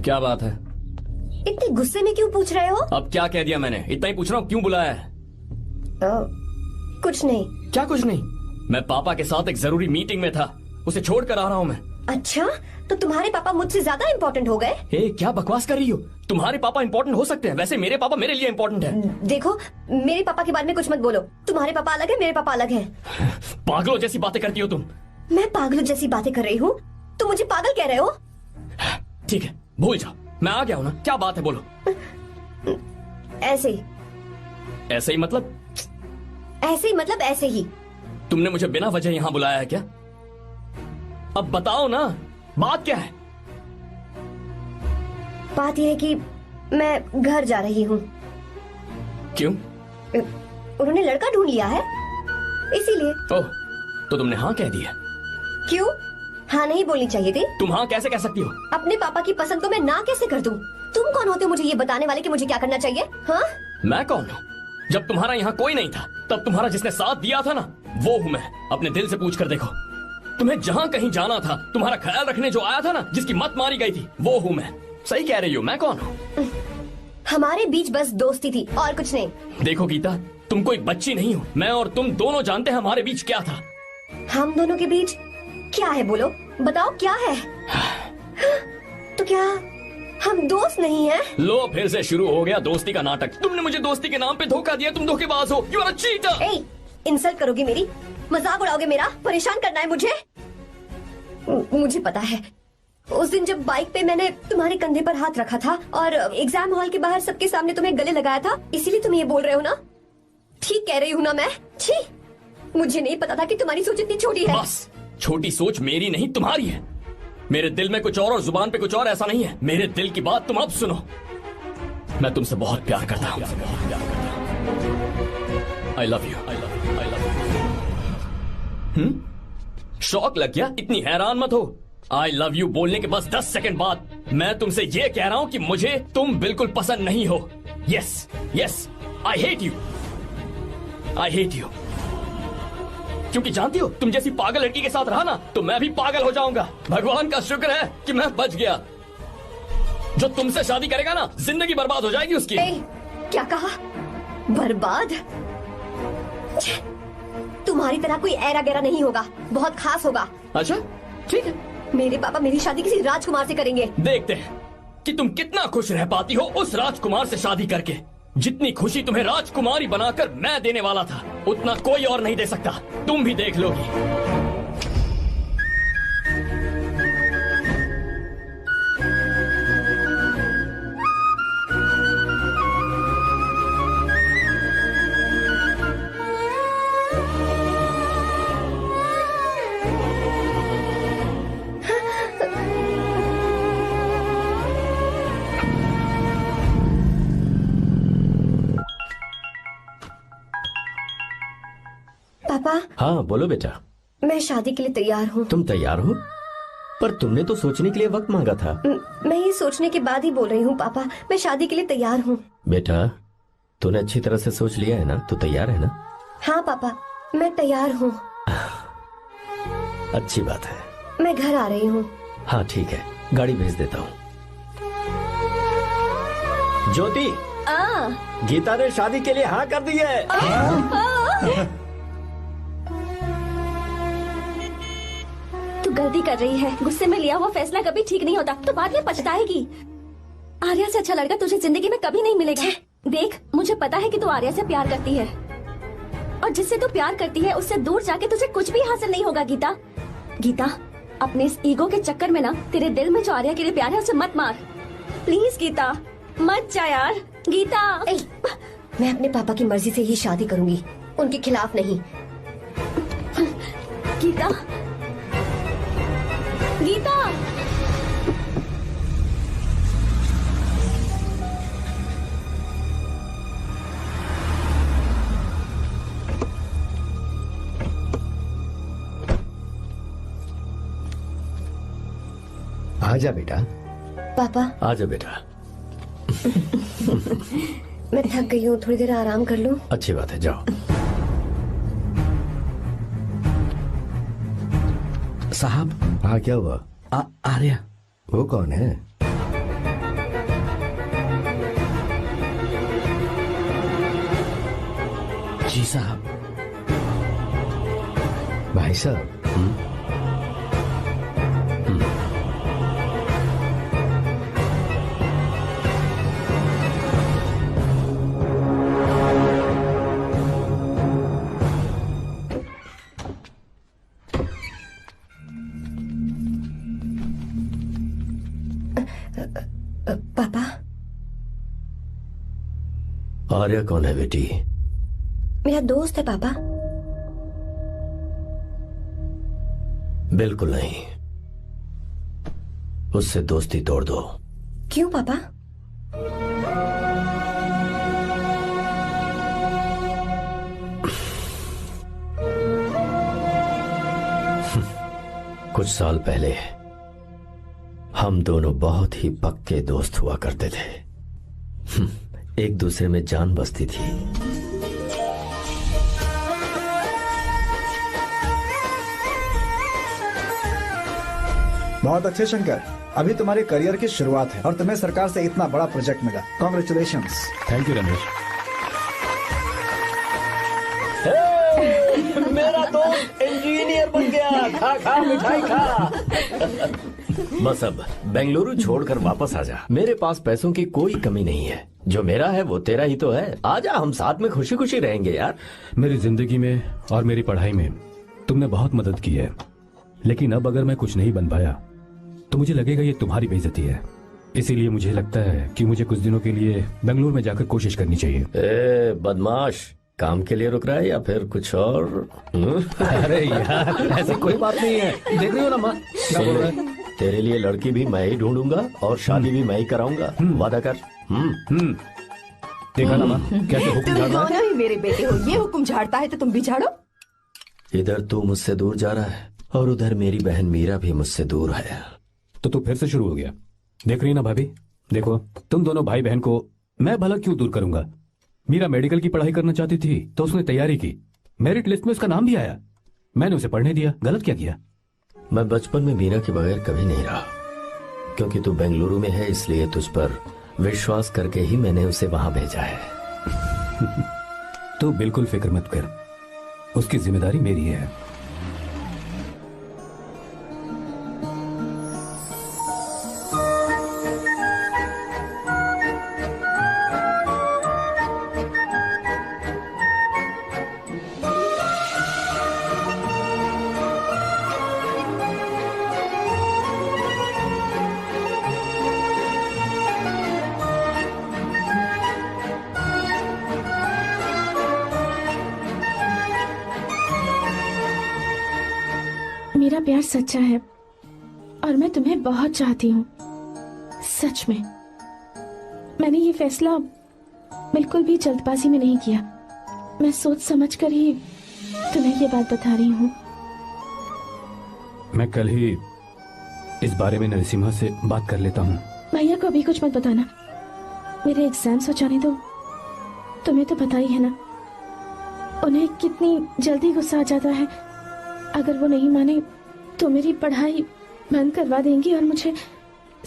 क्या बात है? इतने गुस्से में क्यों पूछ रहे हो? अब क्या कह दिया मैंने? इतना ही पूछ रहा हूँ, क्यों बुलाया है? कुछ नहीं। क्या कुछ नहीं? मैं पापा के साथ एक जरूरी मीटिंग में था। उसे छोड़ कर आ रहा हूँ मैं। अच्छा, तो तुम्हारे पापा मुझसे ज्यादा इम्पोर्टेंट हो गए? ए, क्या बकवास कर रही हो? तुम्हारे पापा इम्पोर्टेंट हो सकते हैं, वैसे मेरे पापा मेरे लिए इम्पोर्टेंट है। देखो, मेरे पापा के बारे में कुछ मत बोलो। तुम्हारे पापा अलग है, मेरे पापा अलग है। पागलों जैसी बातें करती हो तुम। मैं पागलों जैसी बातें कर रही हूँ? तुम मुझे पागल कह रहे हो? ठीक है, भूल जाओ, मैं आ गया हूँ ना। क्या बात है, बोलो। ऐसे ही। ऐसे ही मतलब? ऐसे ही मतलब ऐसे ही। तुमने मुझे बिना वजह यहाँ बुलाया है क्या? अब बताओ ना, बात क्या है? बात यह है कि मैं घर जा रही हूँ। क्यों? उन्होंने लड़का ढूंढ लिया है, इसीलिए। ओह, तो तुमने हाँ कह दिया? क्यों? हाँ नहीं बोलनी चाहिए थी? तुम हाँ कैसे कह सकती हो? अपने पापा की पसंद को मैं ना कैसे कर दूं? तुम कौन होते हो मुझे ये बताने वाले कि मुझे क्या करना चाहिए? हाँ? मैं कौन हूँ? जब तुम्हारा यहाँ कोई नहीं था, तब तुम्हारा जिसने साथ दिया था ना, वो हूँ मैं। अपने दिल से पूछ कर देखो। तुम्हें जहाँ कहीं जाना था, तुम्हारा ख्याल रखने जो आया था ना, जिसकी मत मारी गई थी, वो हूँ मैं। सही कह रही हो, मैं कौन हूँ? हमारे बीच बस दोस्ती थी और कुछ नहीं। देखो गीता, तुम कोई बच्ची नहीं हो। मैं और तुम दोनों जानते हैं हमारे बीच क्या था। हम दोनों के बीच क्या है? बोलो, बताओ क्या है? तो क्या हम दोस्त नहीं हैं? लो, फिर से शुरू हो गया दोस्ती का नाटक। तुमने मुझे दोस्ती के नाम पे धोखा दिया। तुम धोखेबाज हो। You are a cheater. ए, इंसल्ट करोगी मेरी? मजाक उड़ाओगे मेरा? परेशान करना है मुझे? मुझे पता है, उस दिन जब बाइक पे मैंने तुम्हारे कंधे पर हाथ रखा था और एग्जाम हॉल के बाहर सबके सामने तुम्हें गले लगाया था, इसीलिए तुम ये बोल रहे हो ना? ठीक कह रही हूँ ना मैं? छी, मुझे नहीं पता था कि तुम्हारी सोच इतनी छोटी है। बस, छोटी सोच मेरी नहीं तुम्हारी है। मेरे दिल में कुछ और जुबान पे कुछ और, ऐसा नहीं है। मेरे दिल की बात तुम अब सुनो। मैं तुमसे बहुत प्यार करता हूँ। I love you, I love you, I love you. शौक लग गया? इतनी हैरान मत हो। आई लव यू बोलने के बस 10 सेकंड बाद मैं तुमसे ये कह रहा हूँ कि मुझे तुम बिल्कुल पसंद नहीं हो। Yes yes, I hate you, I hate you. क्योंकि जानती हो, तुम जैसी पागल लड़की के साथ रहा ना, तो मैं भी पागल हो जाऊंगा। भगवान का शुक्र है कि मैं बच गया। जो तुमसे शादी करेगा ना, जिंदगी बर्बाद हो जाएगी उसकी। क्या कहा? बर्बाद? तुम्हारी तरह कोई ऐरा गैरा नहीं होगा, बहुत खास होगा। अच्छा, ठीक है। मेरे पापा मेरी शादी किसी राजकुमार से करेंगे। देखते हैं कि तुम कितना खुश रह पाती हो उस राजकुमार से शादी करके। जितनी खुशी तुम्हें राजकुमारी बनाकर मैं देने वाला था, उतना कोई और नहीं दे सकता। तुम भी देख लोगी। पापा। हाँ बोलो बेटा। मैं शादी के लिए तैयार हूँ। तुम तैयार हो? पर तुमने तो सोचने के लिए वक्त मांगा था। मैं ये सोचने के बाद ही बोल रही हूँ पापा, मैं शादी के लिए तैयार हूँ। बेटा, तूने अच्छी तरह से सोच लिया है ना? तू तैयार है ना? हाँ पापा, मैं तैयार हूँ। अच्छी बात है। मैं घर आ रही हूँ। हाँ ठीक है, गाड़ी भेज देता हूँ। ज्योति, गीता ने शादी के लिए हाँ कर दी है। तू गलती कर रही है। गुस्से में लिया हुआ फैसला कभी ठीक नहीं होता, तो बाद में पछताएगी। आर्या से अच्छा लड़का तुझे जिंदगी में कभी नहीं मिलेगा। देख, मुझे पता है कि तू आर्या से प्यार करती है, और जिससे तू प्यार करती है उससे दूर जाके तुझे कुछ भी हासिल नहीं होगा। गीता, गीता, अपने इस ईगो के चक्कर में ना तेरे दिल में जो आर्या के लिए प्यार है उसे मत मार। प्लीज गीता, मत जा यार। गीता, मैं अपने पापा की मर्जी से ही शादी करूंगी, उनके खिलाफ नहीं। गीता, गीता। आजा बेटा। पापा। आजा बेटा। मैं थक गई हूँ, थोड़ी देर आराम कर लूँ। अच्छी बात है, जाओ। साहब। हाँ क्या हुआ? आर्या। वो कौन है? जी साहब। भाई साहब, आर्या कौन है बेटी? मेरा दोस्त है पापा। बिल्कुल नहीं, उससे दोस्ती तोड़ दो। क्यों पापा? कुछ साल पहले हम दोनों बहुत ही पक्के दोस्त हुआ करते थे। एक दूसरे में जान बसती थी। बहुत अच्छे शंकर, अभी तुम्हारे करियर की शुरुआत है और तुम्हें सरकार से इतना बड़ा प्रोजेक्ट मिला। कॉन्ग्रेचुलेशंस। Thank you Ramesh. मेरा दोस्त इंजीनियर बन गया। खा खा मिठाई खा। बस अब बेंगलुरु छोड़कर वापस आ जा। मेरे पास पैसों की कोई कमी नहीं है। जो मेरा है वो तेरा ही तो है। आजा, हम साथ में खुशी खुशी रहेंगे यार। मेरी जिंदगी में और मेरी पढ़ाई में तुमने बहुत मदद की है, लेकिन अब अगर मैं कुछ नहीं बन पाया तो मुझे लगेगा ये तुम्हारी बेइज्जती है। इसीलिए मुझे लगता है कि मुझे कुछ दिनों के लिए बेंगलुरु में जाकर कोशिश करनी चाहिए। ए बदमाश, काम के लिए रुक रहा है या फिर कुछ और? अरे यार, ऐसी कोई बात नहीं है। देख रही हो ना माँ, क्या बोल रहा है? तेरे लिए लड़की भी मैं ही ढूंढूंगा और शादी भी मैं ही कराऊंगा। वादा कर। देखा ना माँ, कैसे हुक्म तुम झाड़ रहा है? दोनों ही मेरे बेटे हो। ये हुक्म झाड़ता है तो तुम भी झाड़ो। इधर तू मुझसे दूर जा रहा है और उधर मेरी बहन मीरा भी मुझसे दूर है। तो तू फिर से शुरू हो गया। देख रही ना भाभी, देखो तुम दोनों भाई बहन को मैं भला क्यों दूर करूंगा। मीरा मेडिकल की पढ़ाई करना चाहती थी तो उसने तैयारी की, मेरिट लिस्ट में उसका नाम भी आया, मैंने उसे पढ़ने दिया। गलत क्या किया? मैं बचपन में मीरा के बगैर कभी नहीं रहा। क्योंकि तू बेंगलुरु में है इसलिए तुझ पर विश्वास करके ही मैंने उसे वहां भेजा है। तू बिल्कुल फिक्र मत कर, उसकी जिम्मेदारी मेरी है। मेरा प्यार सच्चा है और मैं तुम्हें बहुत चाहती हूँ, सच में। मैंने ये फैसला बिल्कुल भी जल्दबाजी में नहीं किया। मैं सोच समझ कर ही तुम्हें ये बात बता रही हूँ। मैं कल ही इस बारे में नरसिम्हा से बात कर लेता हूँ। भैया को अभी कुछ मत बताना, मेरे एग्जाम्स हो जाने दो। तुम्हें तो पता ही है ना उन्हें कितनी जल्दी गुस्सा आ जाता है। अगर वो नहीं माने तो मेरी पढ़ाई बंद करवा देंगे और मुझे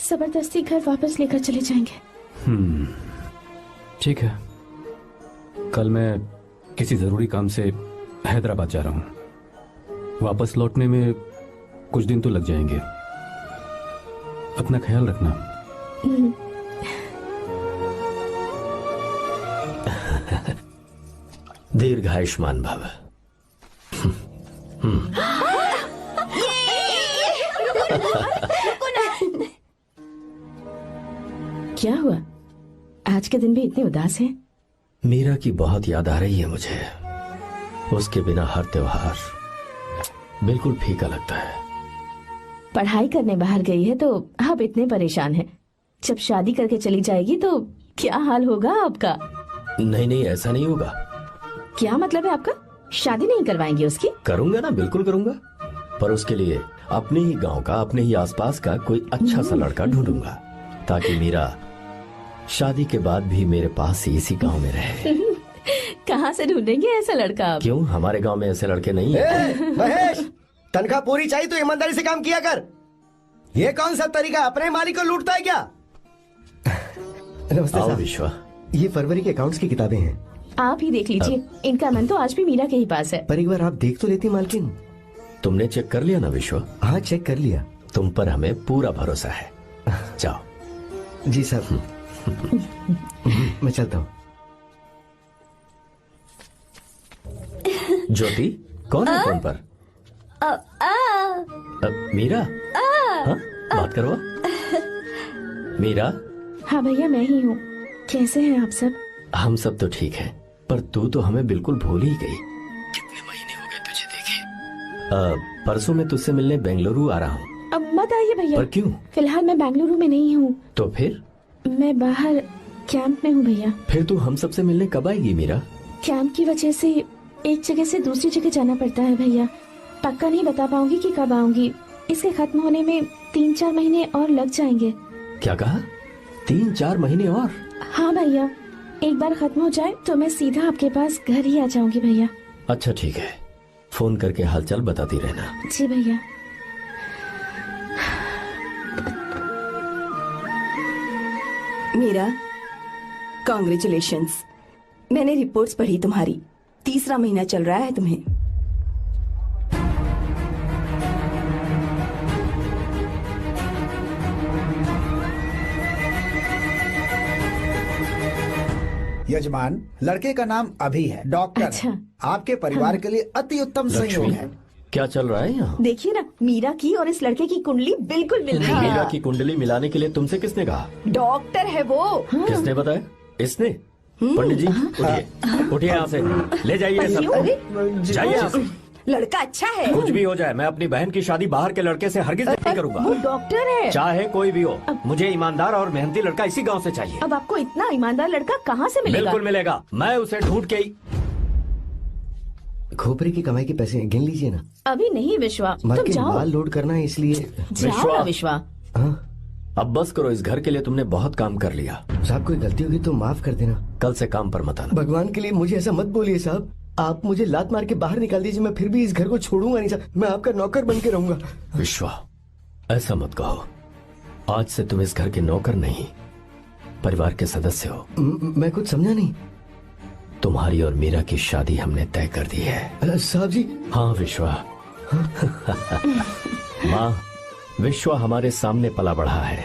जबरदस्ती घर वापस लेकर चले जाएंगे। ठीक है, कल मैं किसी जरूरी काम से हैदराबाद जा रहा हूँ। वापस लौटने में कुछ दिन तो लग जाएंगे। अपना ख्याल रखना। दीर्घायुष्मान भव। क्या हुआ? आज के दिन भी इतने उदास हैं? मीरा की बहुत याद आ रही है मुझे। उसके बिना हर त्योहार बिल्कुल फीका लगता है। पढ़ाई करने बाहर गई है तो अब इतने परेशान है। जब शादी करके चली जाएगी तो क्या हाल होगा आपका? नहीं नहीं, ऐसा नहीं होगा। क्या मतलब है आपका? शादी नहीं करवाएंगे उसकी? करूंगा ना, बिल्कुल करूंगा। पर उसके लिए अपने ही गांव का, अपने ही आसपास का कोई अच्छा सा लड़का ढूंढूंगा ताकि मीरा शादी के बाद भी मेरे पास ही इसी गांव में रहे। कहाँ से ढूंढेंगे ऐसा लड़का आप? क्यों, हमारे गांव में ऐसे लड़के नहीं है? महेश, तनख्वाह पूरी चाहिए तो ईमानदारी से काम किया कर। ये कौन सा तरीका, अपने मालिक को लूटता है क्या? नमस्ते साहब। विश्वा, ये फरवरी के अकाउंट्स की किताबें हैं। आप ही देख लीजिए। इनका मन तो आज भी मीरा के ही पास है। पर एक बार आप देख तो लेती मालकिन। तुमने चेक कर लिया ना विश्वा? हाँ, चेक कर लिया। तुम पर हमें पूरा भरोसा है। जाओ। जी साहब। मैं चलता हूँ। ज्योति, कौन है फोन पर? मीरा? हाँ, बात करो। मीरा? हाँ भैया, मैं ही हूँ। कैसे हैं आप सब? हम सब तो ठीक है, पर तू तो हमें बिल्कुल भूल ही गई। कितने महीने हो गए तुझे देखे। परसों मैं तुझसे मिलने बेंगलुरु आ रहा हूँ। अब मत आइए भैया। पर क्यों? फिलहाल मैं बेंगलुरु में नहीं हूँ। तो फिर? मैं बाहर कैंप में हूँ भैया। फिर तू हम सबसे मिलने कब आएगी मीरा? कैंप की वजह से एक जगह से दूसरी जगह जाना पड़ता है भैया। पक्का नहीं बता पाऊंगी कि कब आऊंगी। इसके खत्म होने में 3-4 महीने और लग जाएंगे। क्या कहा? 3-4 महीने और? हाँ भैया, एक बार खत्म हो जाए तो मैं सीधा आपके पास घर ही आ जाऊंगी भैया। अच्छा ठीक है, फोन करके हालचाल बताती रहना। जी भैया। मीरा, कॉन्ग्रेचुलेशंस। मैंने रिपोर्ट्स पढ़ी तुम्हारी। 3रा महीना चल रहा है तुम्हें। यजमान, लड़के का नाम अभी है, डॉक्टर। अच्छा। आपके परिवार के लिए अति उत्तम संयोग है। क्या चल रहा है यहाँ? देखिए ना, मीरा की और इस लड़के की कुंडली बिल्कुल मिल रही है। मीरा की कुंडली मिलाने के लिए तुमसे किसने कहा? डॉक्टर है वो। किसने बताया? इसने? पंडित जी उठिए, उठिए यहाँ से, ले जाइए सब, जाइए यहाँ से। लड़का अच्छा है। कुछ भी हो जाए, मैं अपनी बहन की शादी बाहर के लड़के से हरगिज नहीं करूंगा। वो डॉक्टर है। चाहे कोई भी हो, मुझे ईमानदार और मेहनती लड़का इसी गांव से चाहिए। अब आपको इतना ईमानदार लड़का कहाँ से मिलेगा? बिल्कुल मिलेगा, मैं उसे ढूंढ के ही। खोपड़ी की कमाई के पैसे गिन लीजिए ना। अभी नहीं विश्वा, मर तुम के जाओ। माल लोड करना है इसलिए। जाओ ना विश्वा। अब बस करो, इस घर के लिए तुमने बहुत काम कर लिया। साहब कोई गलती होगी तो माफ कर देना। कल से काम पर मत आना। भगवान के लिए मुझे ऐसा मत बोलिए साहब। आप मुझे लात मार के बाहर निकाल दीजिए, मैं फिर भी इस घर को छोड़ूंगा नहीं साहब। मैं आपका नौकर बन के रहूंगा। विश्वा, ऐसा मत कहो। आज से तुम इस घर के नौकर नहीं, परिवार के सदस्य हो। मैं कुछ समझा नहीं। तुम्हारी और मीरा की शादी हमने तय कर दी है। साहब जी। हाँ विश्वा। माँ, विश्वा हमारे सामने पला बढ़ा है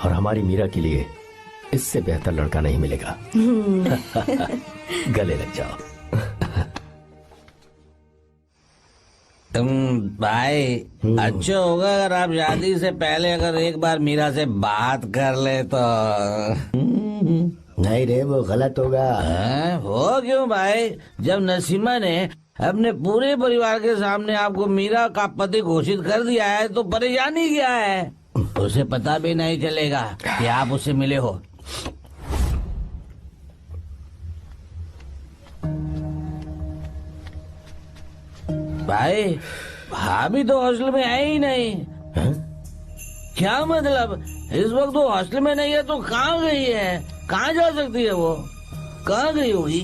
और हमारी मीरा के लिए इससे बेहतर लड़का नहीं मिलेगा। गले लग जाओ। भाई अच्छा होगा अगर आप शादी से पहले अगर एक बार मीरा से बात कर ले तो। नहीं रे, वो गलत होगा। हो क्यों भाई? जब नसीमा ने अपने पूरे परिवार के सामने आपको मीरा का पति घोषित कर दिया है तो परेशानी क्या है? उसे पता भी नहीं चलेगा कि आप उससे मिले हो। भाई भाभी तो हॉस्टल में है ही नहीं। क्या मतलब? इस वक्त वो हॉस्टल में नहीं है तो कहाँ गई है? कहाँ जा सकती है वो? कहाँ गई होगी?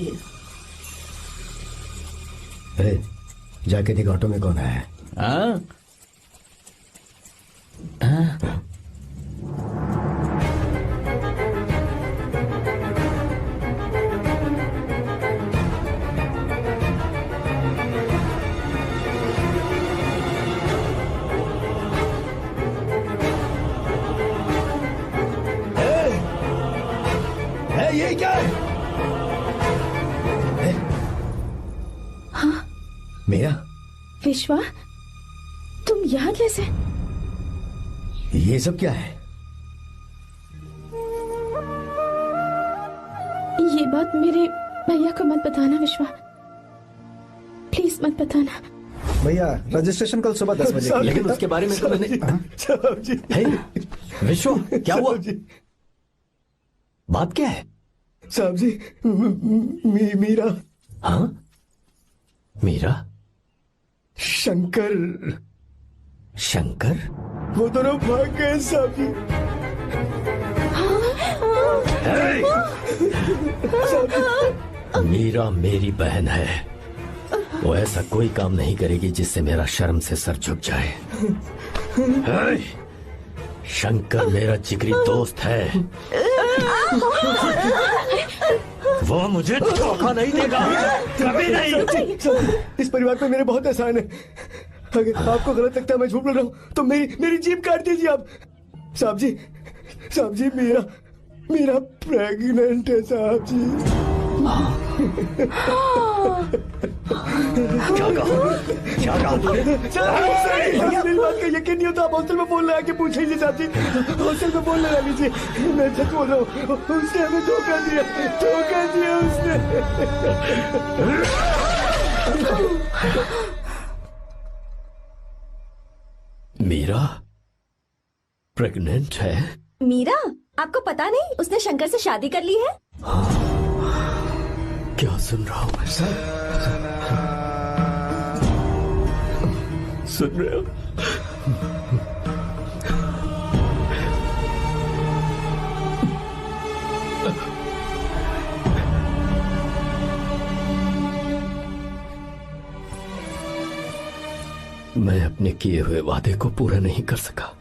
जाके देख ऑटो में कौन है। हाँ? ये क्या है? हाँ? मेरा विश्वा, तुम यहाँ कैसे? ये सब क्या है? ये बात मेरे भैया को मत बताना विश्वा, प्लीज मत बताना। भैया रजिस्ट्रेशन कल सुबह 10 बजे। लेकिन उसके बारे में तो मैंने। विश्व, क्या हुआ? बात क्या है? साहब जी, मीरा। हाँ? मीरा? शंकर। शंकर? वो दोनों भाग गए साहब जी। मीरा मेरी बहन है, वो ऐसा कोई काम नहीं करेगी जिससे मेरा शर्म से सर झुक जाए। शंकर मेरा जिगरी दोस्त है, वो मुझे धोखा नहीं देगा, कभी नहीं। इस परिवार पे मेरे बहुत एहसान है। अगर आपको गलत लगता है मैं झूठ बोल रहा हूँ तो मेरी जीभ काट दीजिए आप। साहब जी मेरा प्रेग्नेंट है साहब जी। क्या कहा तूने? मेरी बात का यकीन नहीं होता। आप हॉस्टल में फोन लगा के पूछ लीजिए साहब जी। हॉस्टल में फोन लगा लीजिए। मैं सच बोल रहा हूँ, उसने हमें धोखा दिया उसने। मीरा प्रेग्नेंट है? मीरा, आपको पता नहीं उसने शंकर से शादी कर ली है? क्या सुन रहा हूँ मैं? सुन रहे हो? मैं अपने किए हुए वादे को पूरा नहीं कर सका।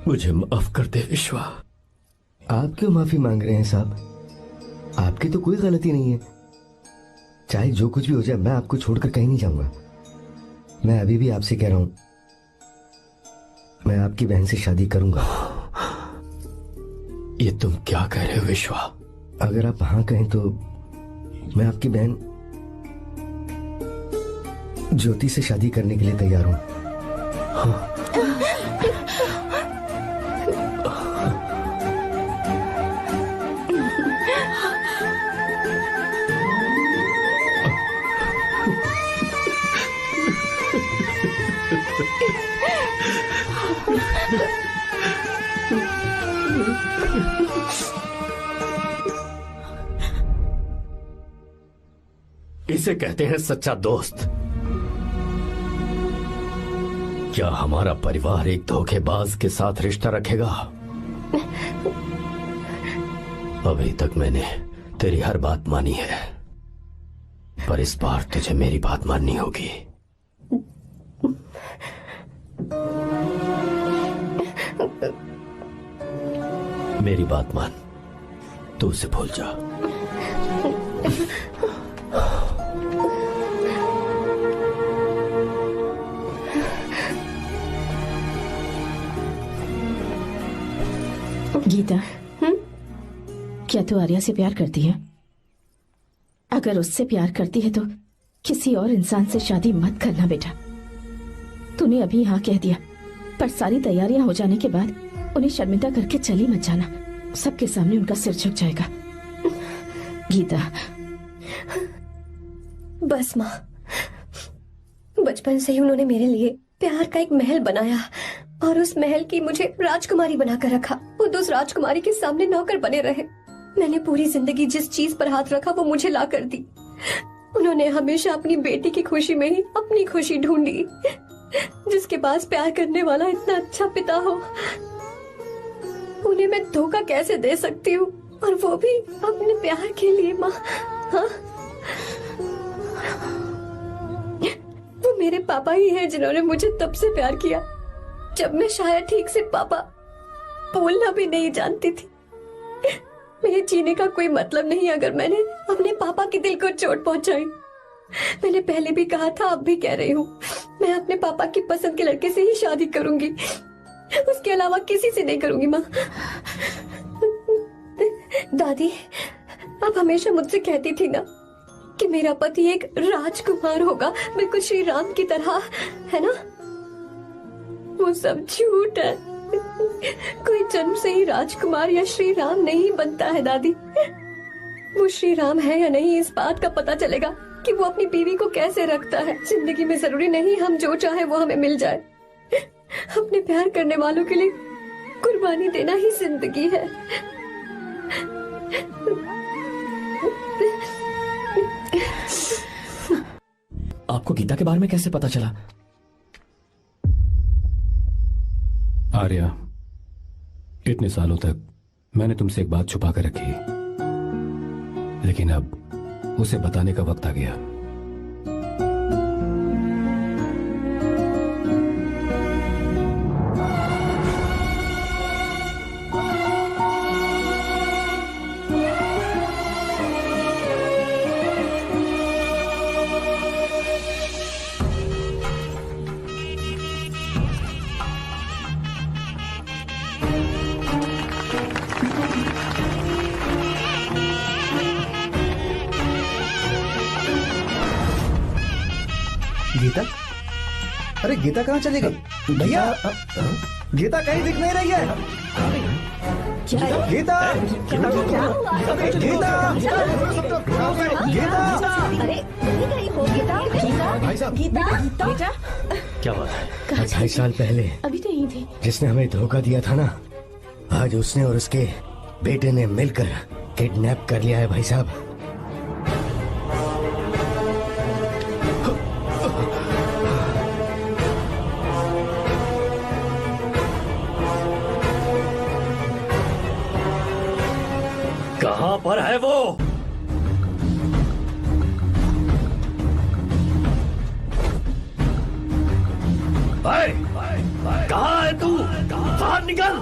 मुझे माफ कर दे विश्वा। आप क्यों माफी मांग रहे हैं साहब? आपकी तो कोई गलती नहीं है। चाहे जो कुछ भी हो जाए, मैं आपको छोड़कर कहीं नहीं जाऊंगा। मैं अभी भी आपसे कह रहा हूं, मैं आपकी बहन से शादी करूंगा। ये तुम क्या कह रहे हो विश्वा? अगर आप हाँ कहें तो मैं आपकी बहन ज्योति से शादी करने के लिए तैयार हूं। हाँ। इसे कहते हैं सच्चा दोस्त। क्या हमारा परिवार एक धोखेबाज के साथ रिश्ता रखेगा? अभी तक मैंने तेरी हर बात मानी है, पर इस बार तुझे मेरी बात माननी होगी। मेरी बात मान, तू उसे भूल जा। गीता, क्या तू आर्या से प्यार करती है? अगर उससे प्यार करती है तो किसी और इंसान से शादी मत करना बेटा। तूने अभी हाँ कह दिया, पर सारी तैयारियां हो जाने के बाद उन्हें शर्मिंदा करके चली मत जाना। सबके सामने उनका सिर झुक जाएगा। गीता। बस माँ, बचपन से ही उन्होंने मेरे लिए प्यार का एक महल बनाया और उस महल की मुझे राजकुमारी बनाकर रखा। वो उस राजकुमारी के सामने नौकर बने रहे। मैंने पूरी जिंदगी जिस चीज पर हाथ रखा वो मुझे ला कर दी। उन्होंने हमेशा अपनी बेटी की खुशी में ही अपनी खुशी ढूंढी। जिसके पास प्यार करने वाला इतना अच्छा पिता हो, उन्हें मैं धोखा कैसे दे सकती हूँ, और वो भी अपने प्यार के लिए। माँ, हाँ, वो मेरे पापा ही हैं जिन्होंने मुझे तब से प्यार किया जब मैं शायद ठीक से पापा बोलना भी नहीं जानती थी। मेरे जीने का कोई मतलब नहीं अगर मैंने अपने पापा के दिल को चोट पहुंचाई। मैंने पहले भी कहा था, अब भी कह रही हूँ, मैं अपने पापा की पसंद के लड़के से ही शादी करूंगी, उसके अलावा किसी से नहीं करूंगी। माँ, दादी, आप हमेशा मुझसे कहती थी ना कि मेरा पति एक राजकुमार होगा, बिल्कुल श्री राम की तरह, है ना? वो सब झूठ है। कोई जन्म से ही राजकुमार या श्री राम नहीं बनता है दादी। वो श्री राम है या नहीं, इस बात का पता चलेगा कि वो अपनी बीवी को कैसे रखता है। जिंदगी में जरूरी नहीं हम जो चाहे वो हमें मिल जाए। अपने प्यार करने वालों के लिए कुर्बानी देना ही जिंदगी है। आपको गीता के बारे में कैसे पता चला? आर्या, इतने सालों तक मैंने तुमसे एक बात छुपा कर रखी, लेकिन अब उसे बताने का वक्त आ गया। गीता? अरे गीता कहाँ चली गई? भैया गीता कहीं दिख नहीं रही है। गीता गीता गीता अरे कहीं हो गीता? भाई साहब बेटा क्या बात है? 2.5 साल पहले अभी तो यही थी। जिसने हमें धोखा दिया था ना, आज उसने और उसके बेटे ने मिलकर किडनैप कर लिया है भाई साहब। कहाँ पर है वो? कहाँ है तू? बाहर निकल!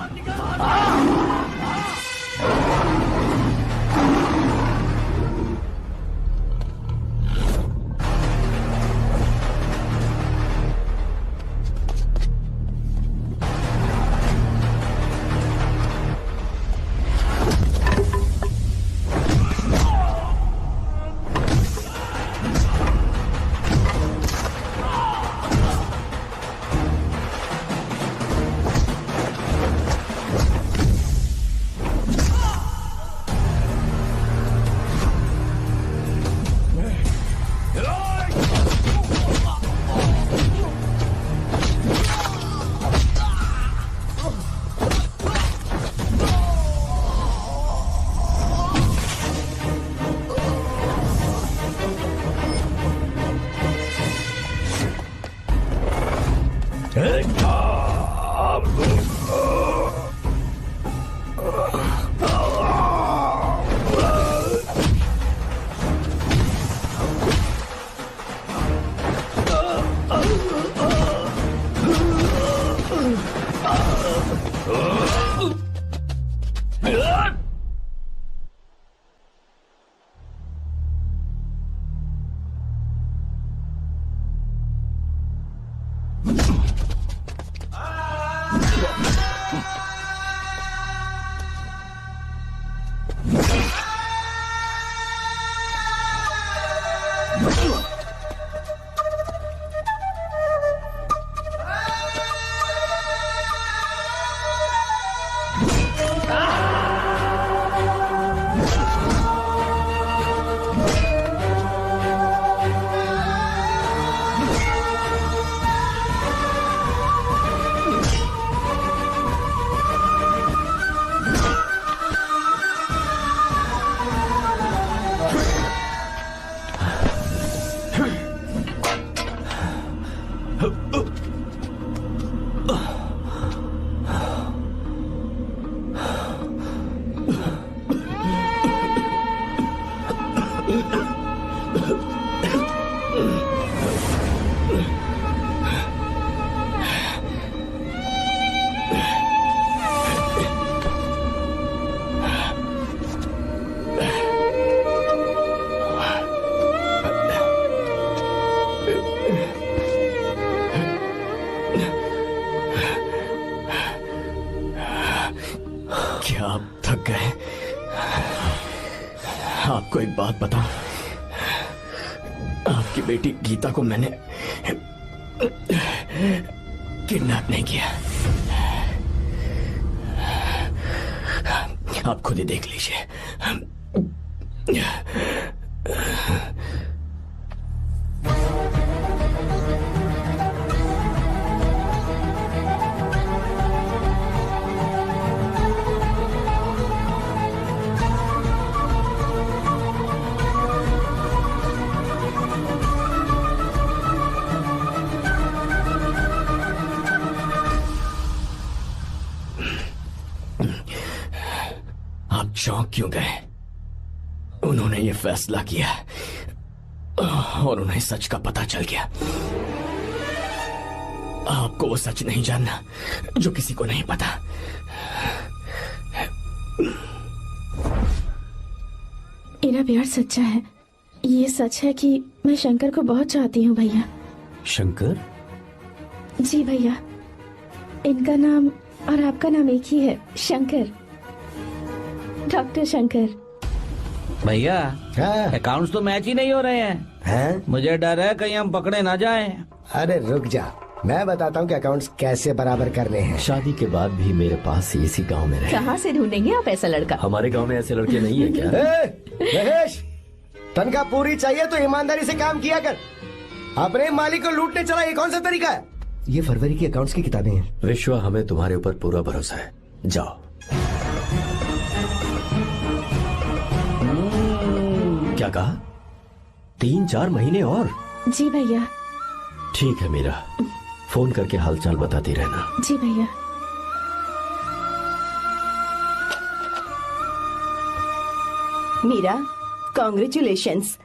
क्या आप थक गए? आपको एक बात बताऊं, आपकी बेटी गीता को मैंने किडनैप नहीं किया। आप खुद ही देख लीजिए। आप चौंक क्यों गए? उन्होंने ये फैसला किया और उन्हें सच का पता चल गया। आपको वो सच नहीं जानना जो किसी को नहीं पता। मेरा प्यार सच्चा है। ये सच है कि मैं शंकर को बहुत चाहती हूँ भैया। शंकर? जी भैया, इनका नाम और आपका नाम एक ही है, शंकर, डॉक्टर शंकर। भैया अकाउंट्स तो मैच ही नहीं हो रहे हैं। हैं? मुझे डर है कहीं हम पकड़े ना जाएं। अरे रुक जा, मैं बताता हूँ कि अकाउंट्स कैसे बराबर करने हैं। शादी के बाद भी मेरे पास इसी गांव में रहे। कहाँ से ढूंढेंगे आप ऐसा लड़का? हमारे गांव में ऐसे लड़के नहीं है क्या? महेश, तनख्वाह पूरी चाहिए तो ईमानदारी से काम किया कर। अपने मालिक को लूटने चला, ये कौन सा तरीका है? ये फरवरी की अकाउंट्स की किताबें हैं। विश्वा, हमें तुम्हारे ऊपर पूरा भरोसा है, जाओ। क्या कहा? 3-4 महीने और? जी भैया। ठीक है मीरा, फोन करके हालचाल बताती रहना। जी भैया। मीरा, कॉन्ग्रेचुलेशंस।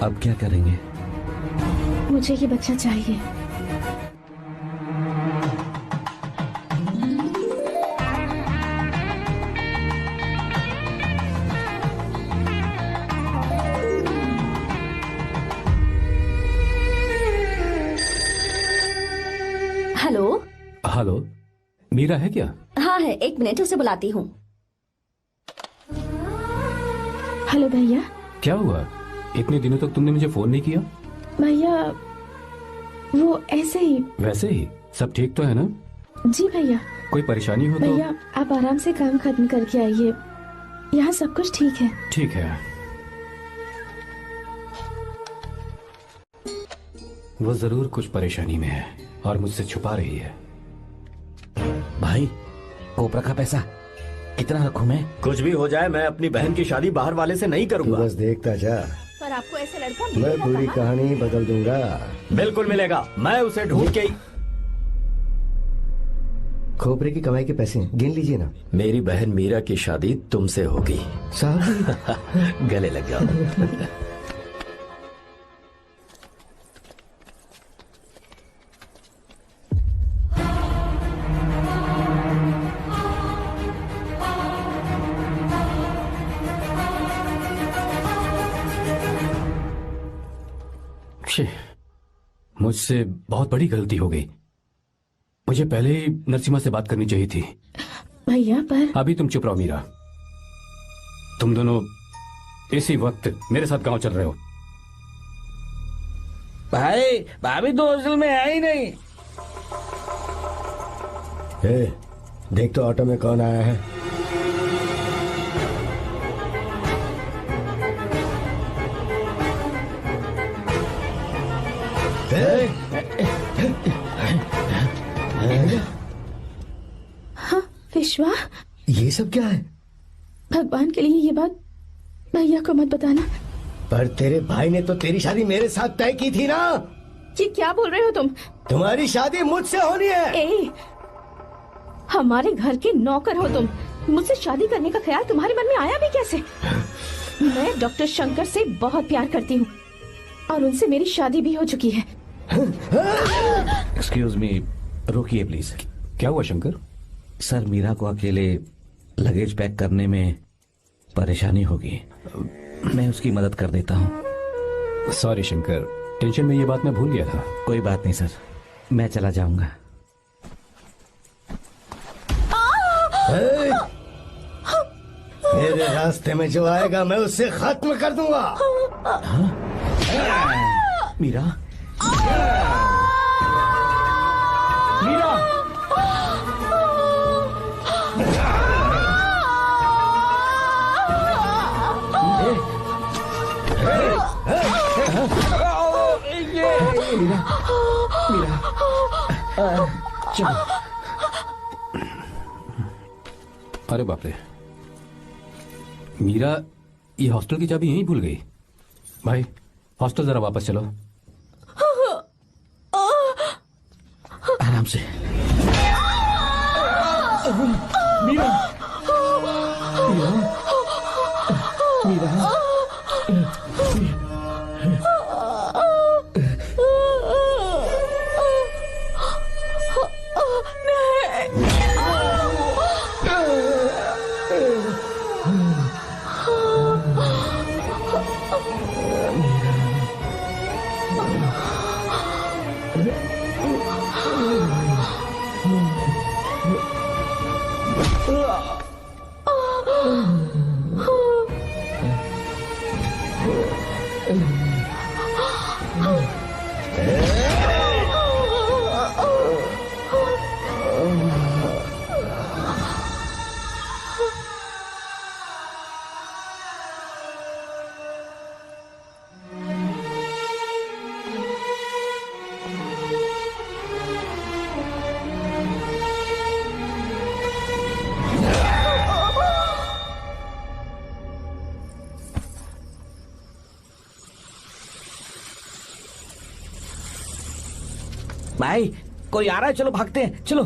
अब क्या करेंगे? मुझे ये बच्चा चाहिए। हेलो। हेलो, मीरा है क्या? हाँ है, 1 मिनट, उसे बुलाती हूँ। हेलो भैया। क्या हुआ? इतने दिनों तक तुमने मुझे फोन नहीं किया? भैया वो ऐसे ही। वैसे ही? सब ठीक तो है ना? जी भैया। कोई परेशानी हो तो? भैया आप आराम से काम खत्म करके आइए, यहाँ सब कुछ ठीक है। ठीक है। वो जरूर कुछ परेशानी में है और मुझसे छुपा रही है। भाई, कोपरा का पैसा कितना रखूं मैं? कुछ भी हो जाए, मैं अपनी बहन की शादी बाहर वाले से नहीं करूंगा। बस देखता जा, पर आपको ऐसे लड़का मैं मिलेगा पूरी कहाँ? कहानी बदल दूंगा। बिल्कुल मिलेगा, मैं उसे ढूंढ के। खोपरे की कमाई के पैसे हैं, गिन लीजिए ना। मेरी बहन मीरा की शादी तुमसे होगी। साहब गले लग जाओ। मुझसे बहुत बड़ी गलती हो गई। मुझे पहले ही नरसिम्हा से बात करनी चाहिए थी। भैया पर अभी तुम चुप रहो मीरा। तुम दोनों इसी वक्त मेरे साथ गांव चल रहे हो। भाई, भाभी तो हॉस्टल में है ही नहीं। देख तो ऑटो में कौन आया है। हाँ विश्वा, ये सब क्या है? भगवान के लिए ये बात भैया को मत बताना। पर तेरे भाई ने तो तेरी शादी मेरे साथ तय की थी ना। ये क्या बोल रहे हो तुम? तुम्हारी शादी मुझसे होनी है। ए, हमारे घर के नौकर हो तुम, मुझसे शादी करने का ख्याल तुम्हारे मन में आया भी कैसे? मैं डॉक्टर शंकर से बहुत प्यार करती हूँ और उनसे मेरी शादी भी हो चुकी है। एक्सक्यूज मी, रोकिए प्लीज। क्या हुआ शंकर? सर, मीरा को अकेले लगेज पैक करने में परेशानी होगी, मैं उसकी मदद कर देता हूँ। सॉरी शंकर, टेंशन में ये बात मैं भूल गया था। कोई बात नहीं सर, मैं चला जाऊंगा। मेरे रास्ते में जो आएगा मैं उससे खत्म कर दूंगा। मीरा, मीरा, चलो। अरे बाप रे, मीरा ये हॉस्टल की चाबी यहीं भूल गई। भाई हॉस्टल जरा वापस चलो। आराम से। मीरा, मीरा, मीरा। भाई कोई आ रहा है, चलो भागते हैं, चलो।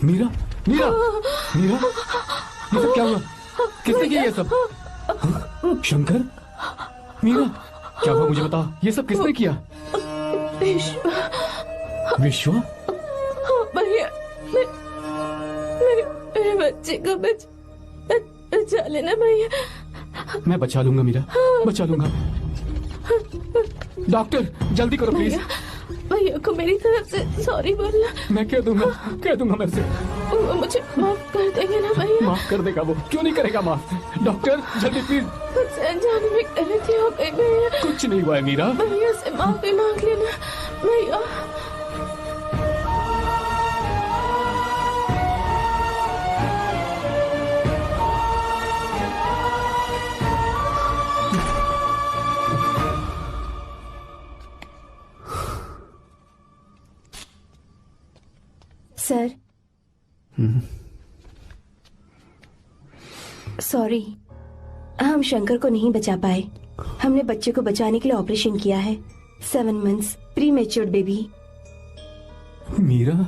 मीरा, मीरा, मीरा, ये सब क्या हुआ? किसने किया ये सब? शंकर, मीरा, क्या हुआ मुझे बता। ये सब किसने किया? विश्वा? भैया, मेरे बच्चे को बचा लेना भैया। मैं बचा लूंगा मीरा, बचा लूंगा। डॉक्टर जल्दी करो प्लीज। भैया को मेरी तरफ से सॉरी बोलना। मैं कह दूंगा मेरे से। वो मुझे माफ कर देंगे ना भैया? माफ कर देगा वो, क्यों नहीं करेगा माफ। डॉक्टर जल्दी प्लीज। कुछ अनजाने में गलती हो गई भैया। कुछ नहीं हुआ है मीरा। भैया से माफी मांग लेना भैया। सर, सॉरी, हम शंकर को नहीं बचा पाए। हमने बच्चे को बचाने के लिए ऑपरेशन किया है। 7 months pre matured baby. Meera?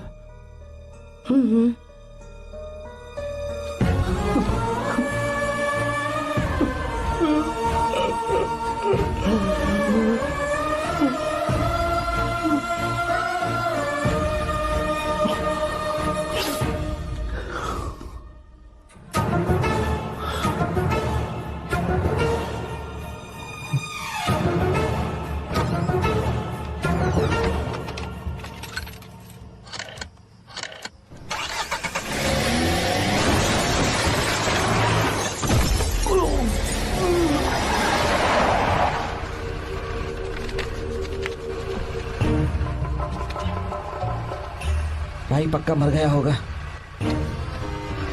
भाई पक्का मर गया होगा।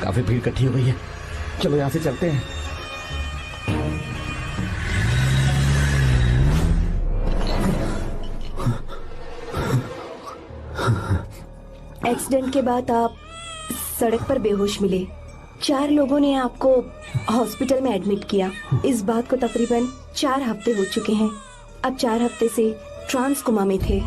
काफी भीड़ इकट्ठी हो गई है, चलो यहाँ से चलते हैं। एक्सीडेंट के बाद आप सड़क पर बेहोश मिले। 4 लोगों ने आपको हॉस्पिटल में एडमिट किया। इस बात को तकरीबन 4 हफ्ते हो चुके हैं। अब 4 हफ्ते से ट्रांस कोमा में थे।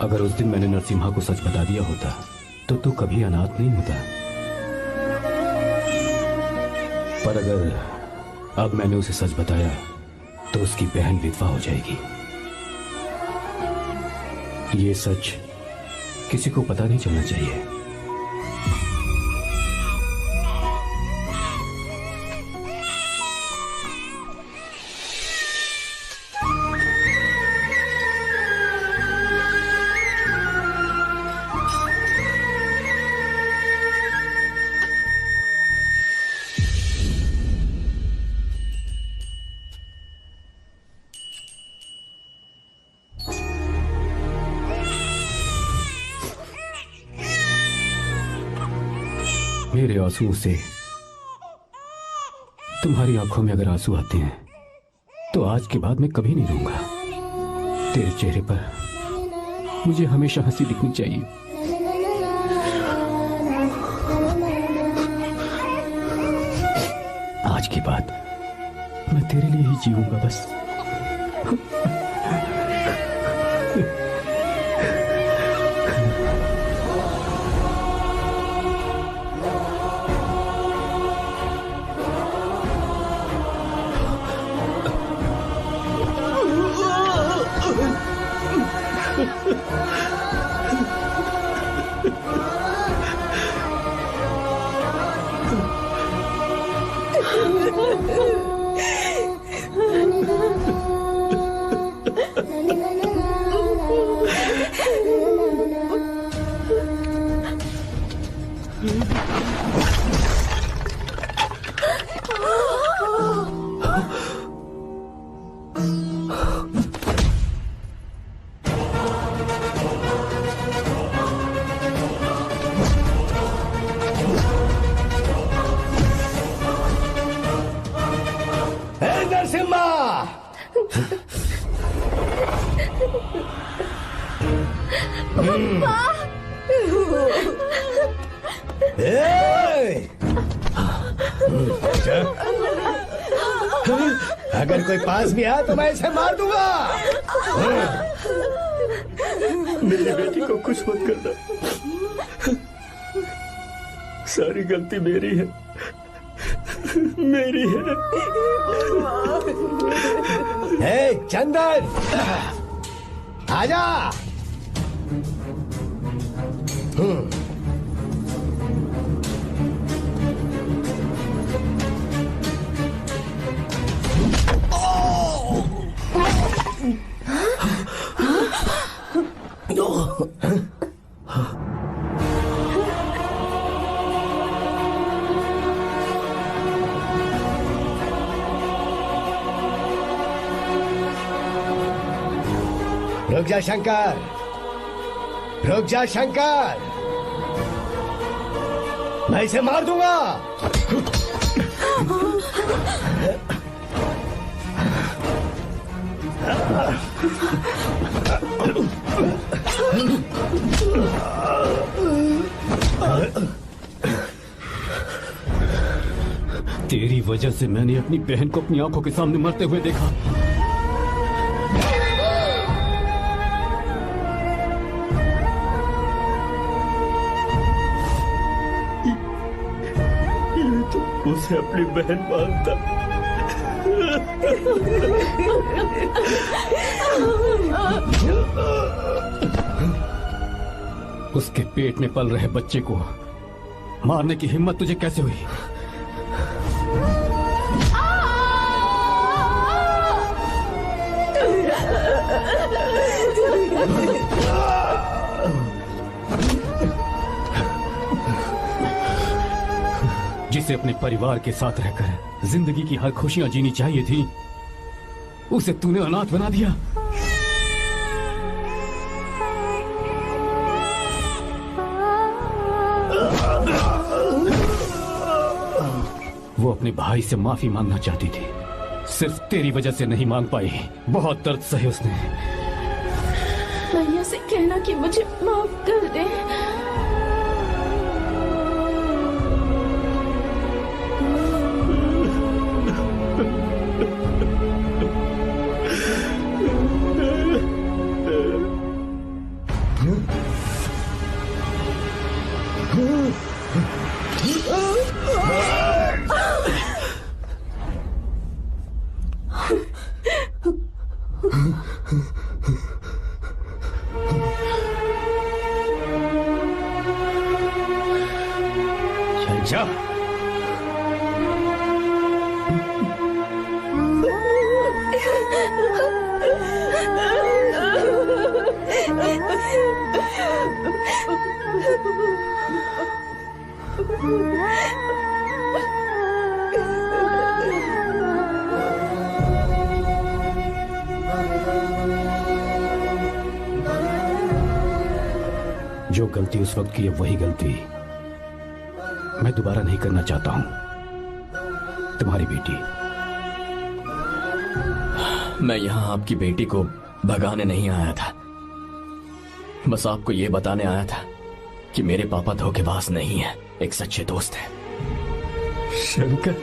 अगर उस दिन मैंने नरसिम्हा को सच बता दिया होता तो तू कभी अनाथ नहीं होता। पर अगर अब मैंने उसे सच बताया तो उसकी बहन विधवा हो जाएगी। ये सच किसी को पता नहीं चलना चाहिए। मेरे आंसुओं से तुम्हारी आंखों में अगर आंसू आते हैं तो आज के बाद मैं कभी नहीं रोऊंगा। तेरे चेहरे पर मुझे हमेशा हंसी दिखनी चाहिए। आज के बाद मैं तेरे लिए ही जीऊंगा बस। अगर कोई पास भी आया तो मैं इसे मार दूंगा। मेरी बेटी को कुछ मत करना, सारी गलती मेरी है, मेरी है। हे चंदन, आजा। रुक जा शंकर, रुक जा शंकर, मैं इसे मार दूंगा। तेरी वजह से मैंने अपनी बहन को अपनी आंखों के सामने मरते हुए देखा। उसे अपनी बहन मानता। उसके पेट में पल रहे बच्चे को मारने की हिम्मत तुझे कैसे हुई? जिसे अपने परिवार के साथ रहकर जिंदगी की हर खुशियां जीनी चाहिए थी, उसे तूने अनाथ बना दिया। वो अपने भाई से माफी मांगना चाहती थी, सिर्फ तेरी वजह से नहीं मांग पाई। बहुत दर्द सहे उसने। भैया से कहना कि मुझे माफ कर दे। जा। जो गलती उस वक्त की है वही गलती मैं दोबारा नहीं करना चाहता हूं। तुम्हारी बेटी। मैं यहां आपकी बेटी को भगाने नहीं आया था, बस आपको ये बताने आया था कि मेरे पापा धोखेबाज नहीं है, एक सच्चे दोस्त है। शंकर,